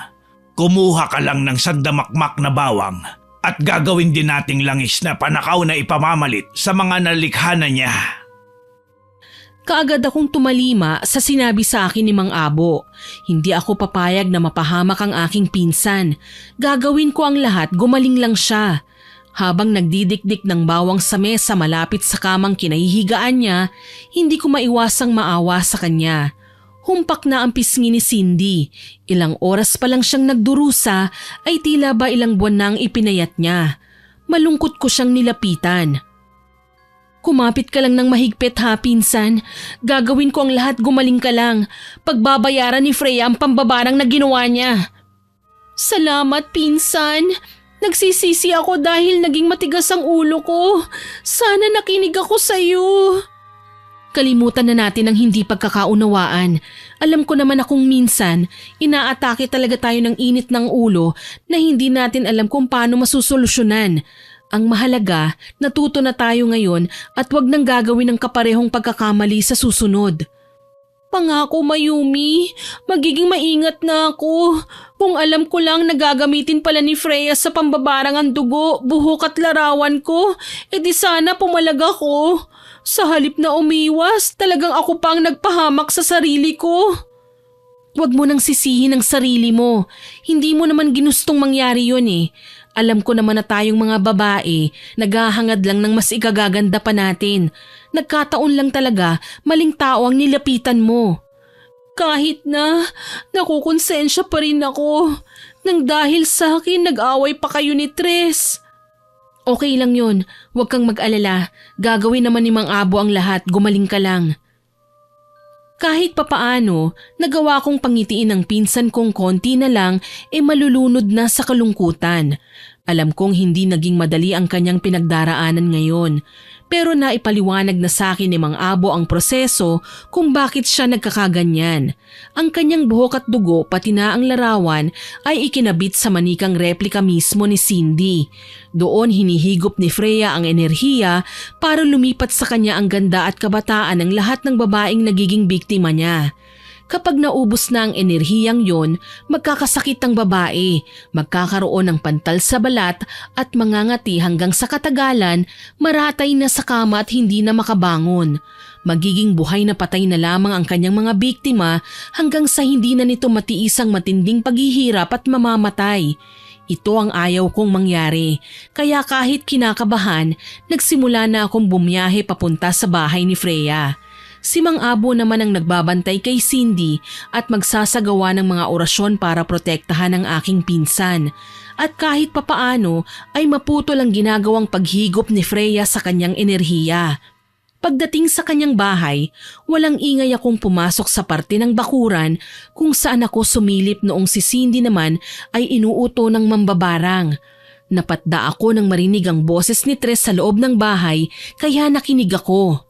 Kumuha ka lang ng sandamakmak na bawang at gagawin din nating langis na panakaw na ipamamalit sa mga nalikha na niya. Kaagad akong tumalima sa sinabi sa akin ni Mang Abo. Hindi ako papayag na mapahamak ang aking pinsan. Gagawin ko ang lahat, gumaling lang siya. Habang nagdidikdik ng bawang sa mesa malapit sa kamang kinahihigaan niya, hindi ko maiwasang maawa sa kanya. Humpak na ang pisngi ni Cindy. Ilang oras pa lang siyang nagdurusa ay tila ba ilang buwan na ang ipinayat niya. Malungkot ko siyang nilapitan. Kumapit ka lang ng mahigpit ha, pinsan. Gagawin ko ang lahat, gumaling ka lang. Pagbabayaran ni Freya ang pambabarang na ginawa niya. Salamat, pinsan. Nagsisisi ako dahil naging matigas ang ulo ko. Sana nakinig ako sa iyo. Kalimutan na natin ang hindi pagkakaunawaan. Alam ko naman akong minsan, inaatake talaga tayo ng init ng ulo na hindi natin alam kung paano masusolusyonan. Ang mahalaga, natuto na tayo ngayon at wag nang gagawin ng kaparehong pagkakamali sa susunod. Pangako, Mayumi, magiging maingat na ako. Kung alam ko lang na gagamitin pala ni Freya sa pambabarang ang dugo, buhok at larawan ko, edi sana pumalag ako. Sa halip na umiwas, talagang ako pang nagpahamak sa sarili ko. Huwag mo nang sisihin ang sarili mo. Hindi mo naman ginustong mangyari yun eh. Alam ko naman na tayong mga babae, naghahangad lang ng mas ikagaganda pa natin. Nagkataon lang talaga, maling tao ang nilapitan mo. Kahit na, nakukonsensya pa rin ako. Nang dahil sa akin, nag-away pa kayo ni Tres. Okay lang yun, huwag kang mag-alala. Gagawin naman ni Mang Abo ang lahat, gumaling ka lang. Kahit papaano, nagawa kong pangitiin ng pinsan kong konti na lang malulunod na sa kalungkutan. Alam kong hindi naging madali ang kanyang pinagdaraanan ngayon. Pero naipaliwanag na sa akin ni Mang Abo ang proseso kung bakit siya nagkakaganyan. Ang kanyang buhok at dugo pati na ang larawan ay ikinabit sa manikang replika mismo ni Cindy. Doon hinihigop ni Freya ang enerhiya para lumipat sa kanya ang ganda at kabataan ng lahat ng babaeng nagiging biktima niya. Kapag naubos na ang enerhiyang yon, magkakasakit ang babae, magkakaroon ng pantal sa balat at mangangati hanggang sa katagalan, maratay na sa kama at hindi na makabangon. Magiging buhay na patay na lamang ang kanyang mga biktima hanggang sa hindi na nito matiis ang matinding paghihirap at mamamatay. Ito ang ayaw kong mangyari, kaya kahit kinakabahan, nagsimula na akong bumiyahe papunta sa bahay ni Freya. Si Mang Abo naman ang nagbabantay kay Cindy at magsasagawa ng mga orasyon para protektahan ang aking pinsan. At kahit papaano ay maputol ang ginagawang paghigop ni Freya sa kanyang enerhiya. Pagdating sa kanyang bahay, walang ingay akong pumasok sa parte ng bakuran kung saan ako sumilip noong si Cindy naman ay inuuto ng mambabarang. Napatda ako nang marinig ang boses ni Tres sa loob ng bahay kaya nakinig ako.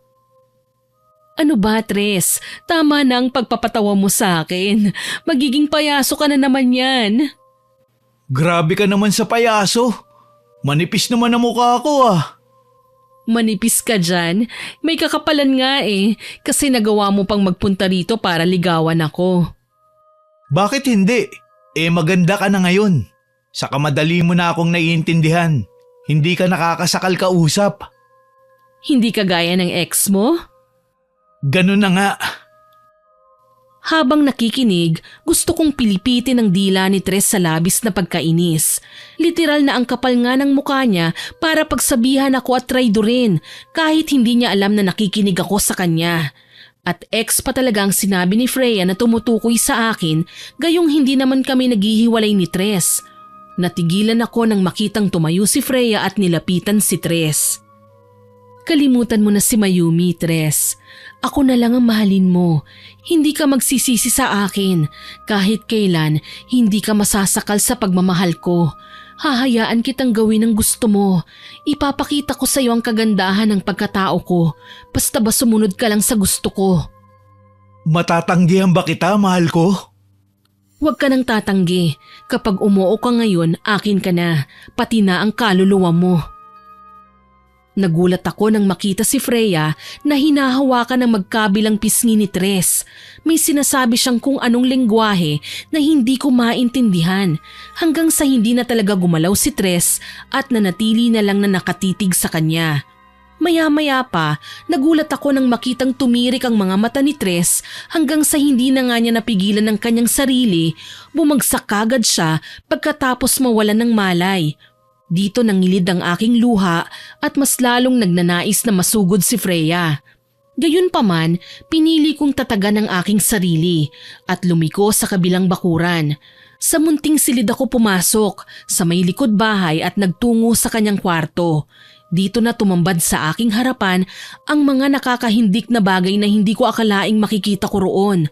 Ano ba, Tres? Tama na ang pagpapatawa mo sa akin. Magiging payaso ka na naman yan. Grabe ka naman sa payaso. Manipis naman ang mukha ko ah. Manipis ka dyan? May kakapalan nga kasi nagawa mo pang magpunta rito para ligawan ako. Bakit hindi? Maganda ka na ngayon. Saka madali mo na akong naiintindihan. Hindi ka nakakasakal kausap. Hindi ka gaya ng ex mo? Ganun na nga. Habang nakikinig, gusto kong pilipitin ang dila ni Tres sa labis na pagkainis. Literal na ang kapal nga ng mukha niya para pagsabihan ako at traidorin kahit hindi niya alam na nakikinig ako sa kanya. At ex pa talaga ang sinabi ni Freya na tumutukoy sa akin gayong hindi naman kami naghihiwalay ni Tres. Natigilan ako nang makitang tumayo si Freya at nilapitan si Tres. Kalimutan mo na si Mayumi, Tres. Ako na lang ang mahalin mo. Hindi ka magsisisi sa akin. Kahit kailan, hindi ka masasakal sa pagmamahal ko. Hahayaan kitang gawin ang gusto mo. Ipapakita ko sa iyo ang kagandahan ng pagkatao ko. Basta ba sumunod ka lang sa gusto ko? Matatanggihan ba kita, mahal ko? Huwag ka nang tatanggi. Kapag umuo ka ngayon, akin ka na. Pati na ang kaluluwa mo. Nagulat ako nang makita si Freya na hinahawakan ng magkabilang pisngi ni Tres. May sinasabi siyang kung anong lengguwahe na hindi ko maintindihan hanggang sa hindi na talaga gumalaw si Tres at nanatili na lang na nakatitig sa kanya. Maya-maya pa, nagulat ako nang makitang tumirik ang mga mata ni Tres hanggang sa hindi na nga niya napigilan ng kanyang sarili, bumagsak kagad siya pagkatapos mawalan ng malay. Dito nangilid ang aking luha at mas lalong nagnanais na masugod si Freya. Gayunpaman, pinili kong tatagan ang aking sarili at lumiko sa kabilang bakuran. Sa munting silid ako pumasok sa may likod bahay at nagtungo sa kanyang kwarto. Dito na tumambad sa aking harapan ang mga nakakahindik na bagay na hindi ko akalaing makikita ko roon.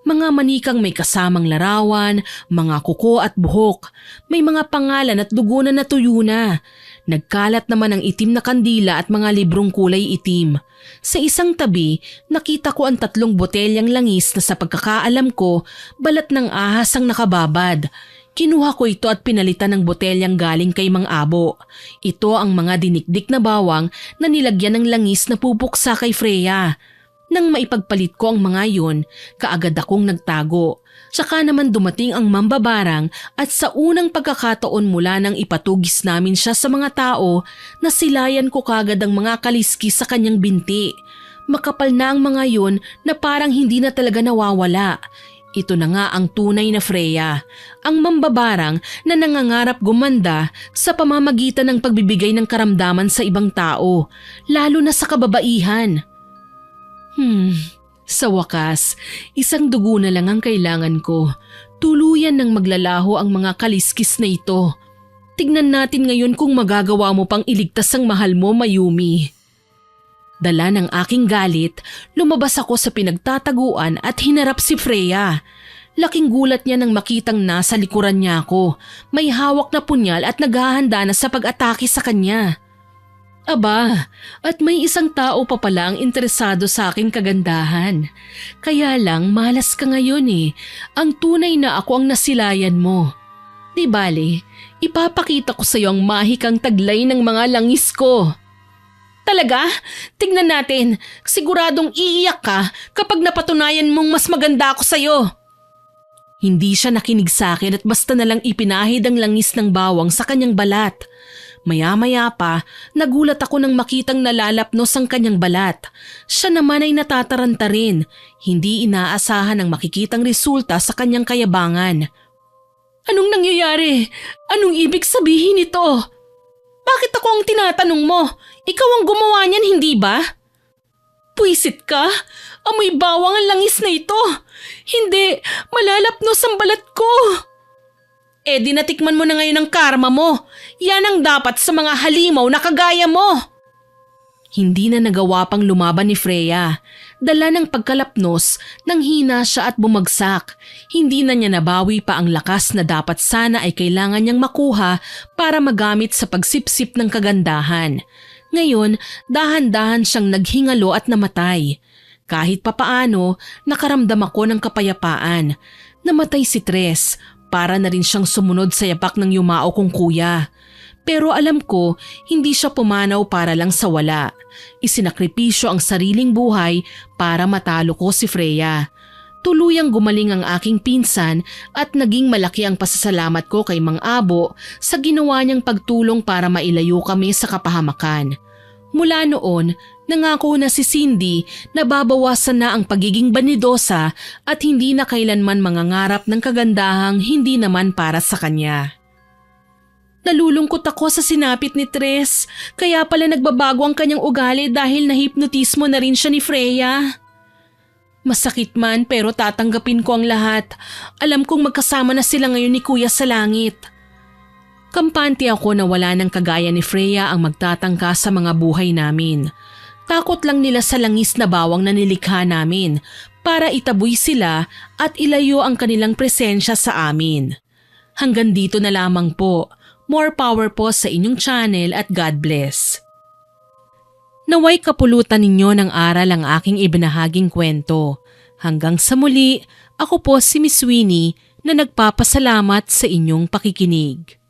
Mga manikang may kasamang larawan, mga kuko at buhok. May mga pangalan at dugo na natuyo na. Nagkalat naman ang itim na kandila at mga librong kulay itim. Sa isang tabi, nakita ko ang 3 botelyang langis na sa pagkakaalam ko, balat ng ahas ang nakababad. Kinuha ko ito at pinalitan ng botelyang galing kay Mang Abo. Ito ang mga dinikdik na bawang na nilagyan ng langis na pupuksa kay Freya. Nang maipagpalit ko ang mga yun, kaagad akong nagtago. Tsaka naman dumating ang mambabarang at sa unang pagkakataon mula nang ipatugis namin siya sa mga tao, nasilayan ko kagad ang mga kaliski sa kanyang binti. Makapal na ang mga yun na parang hindi na talaga nawawala. Ito na nga ang tunay na Freya, ang mambabarang na nangangarap gumanda sa pamamagitan ng pagbibigay ng karamdaman sa ibang tao, lalo na sa kababaihan. Sa wakas, isang dugo na lang ang kailangan ko. Tuluyan ng maglalaho ang mga kaliskis na ito. Tignan natin ngayon kung magagawa mo pang iligtas ang mahal mo, Mayumi. Dala ng aking galit, lumabas ako sa pinagtataguan at hinarap si Freya. Laking gulat niya nang makitang nasa likuran niya ako. May hawak na punyal at naghahanda na sa pag-atake sa kanya. Aba, at may isang tao pa pala ang interesado sa aking kagandahan. Kaya lang malas ka ngayon Ang tunay na ako ang nasilayan mo. Di bale, ipapakita ko sa iyo ang mahikang taglay ng mga langis ko. Talaga? Tingnan natin. Siguradong iiyak ka kapag napatunayan mong mas maganda ako sa iyo. Hindi siya nakinig sa akin at basta na lang ipinahid ang langis ng bawang sa kanyang balat. Maya-maya pa, nagulat ako nang makitang nalalapnos ang kanyang balat. Siya naman ay natataranta rin. Hindi inaasahan ang makikitang resulta sa kanyang kayabangan. Anong nangyayari? Anong ibig sabihin ito? Bakit ako ang tinatanong mo? Ikaw ang gumawa niyan, hindi ba? Puwisit ka? Amoy bawang ang langis na ito. Hindi, malalapnos ang balat ko. Di natikman mo na ngayon ang karma mo. Yan ang dapat sa mga halimaw na kagaya mo. Hindi na nagawa pang lumaban ni Freya. Dala ng pagkalapnos, nanghina siya at bumagsak. Hindi na niya nabawi pa ang lakas na dapat sana ay kailangan niyang makuha para magamit sa pagsipsip ng kagandahan. Ngayon, dahan-dahan siyang naghingalo at namatay. Kahit papaano, nakaramdam ako ng kapayapaan. Namatay si Tres, para na rin siyang sumunod sa yapak ng yumao kong kuya. Pero alam ko, hindi siya pumanaw para lang sa wala. Isinakripisyo ang sariling buhay para matalo ko si Freya. Tuluyang gumaling ang aking pinsan at naging malaki ang pasasalamat ko kay Mang Abo sa ginawa niyang pagtulong para mailayo kami sa kapahamakan. Mula noon, nangako na si Cindy na babawasan na ang pagiging banidosa at hindi na kailanman mangangarap ng kagandahang hindi naman para sa kanya. Nalulungkot ako sa sinapit ni Tres, kaya pala nagbabago ang kanyang ugali dahil nahipnotismo na rin siya ni Freya. Masakit man pero tatanggapin ko ang lahat. Alam kong magkasama na sila ngayon ni Kuya sa langit. Kampante ako na wala ng kagaya ni Freya ang magtatangka sa mga buhay namin. Takot lang nila sa langis na bawang na nilikha namin para itaboy sila at ilayo ang kanilang presensya sa amin. Hanggang dito na lamang po. More power po sa inyong channel at God bless. Naway kapulutan ninyo ng aral ang aking ibinahaging kwento. Hanggang sa muli, ako po si Miss Winnie na nagpapasalamat sa inyong pakikinig.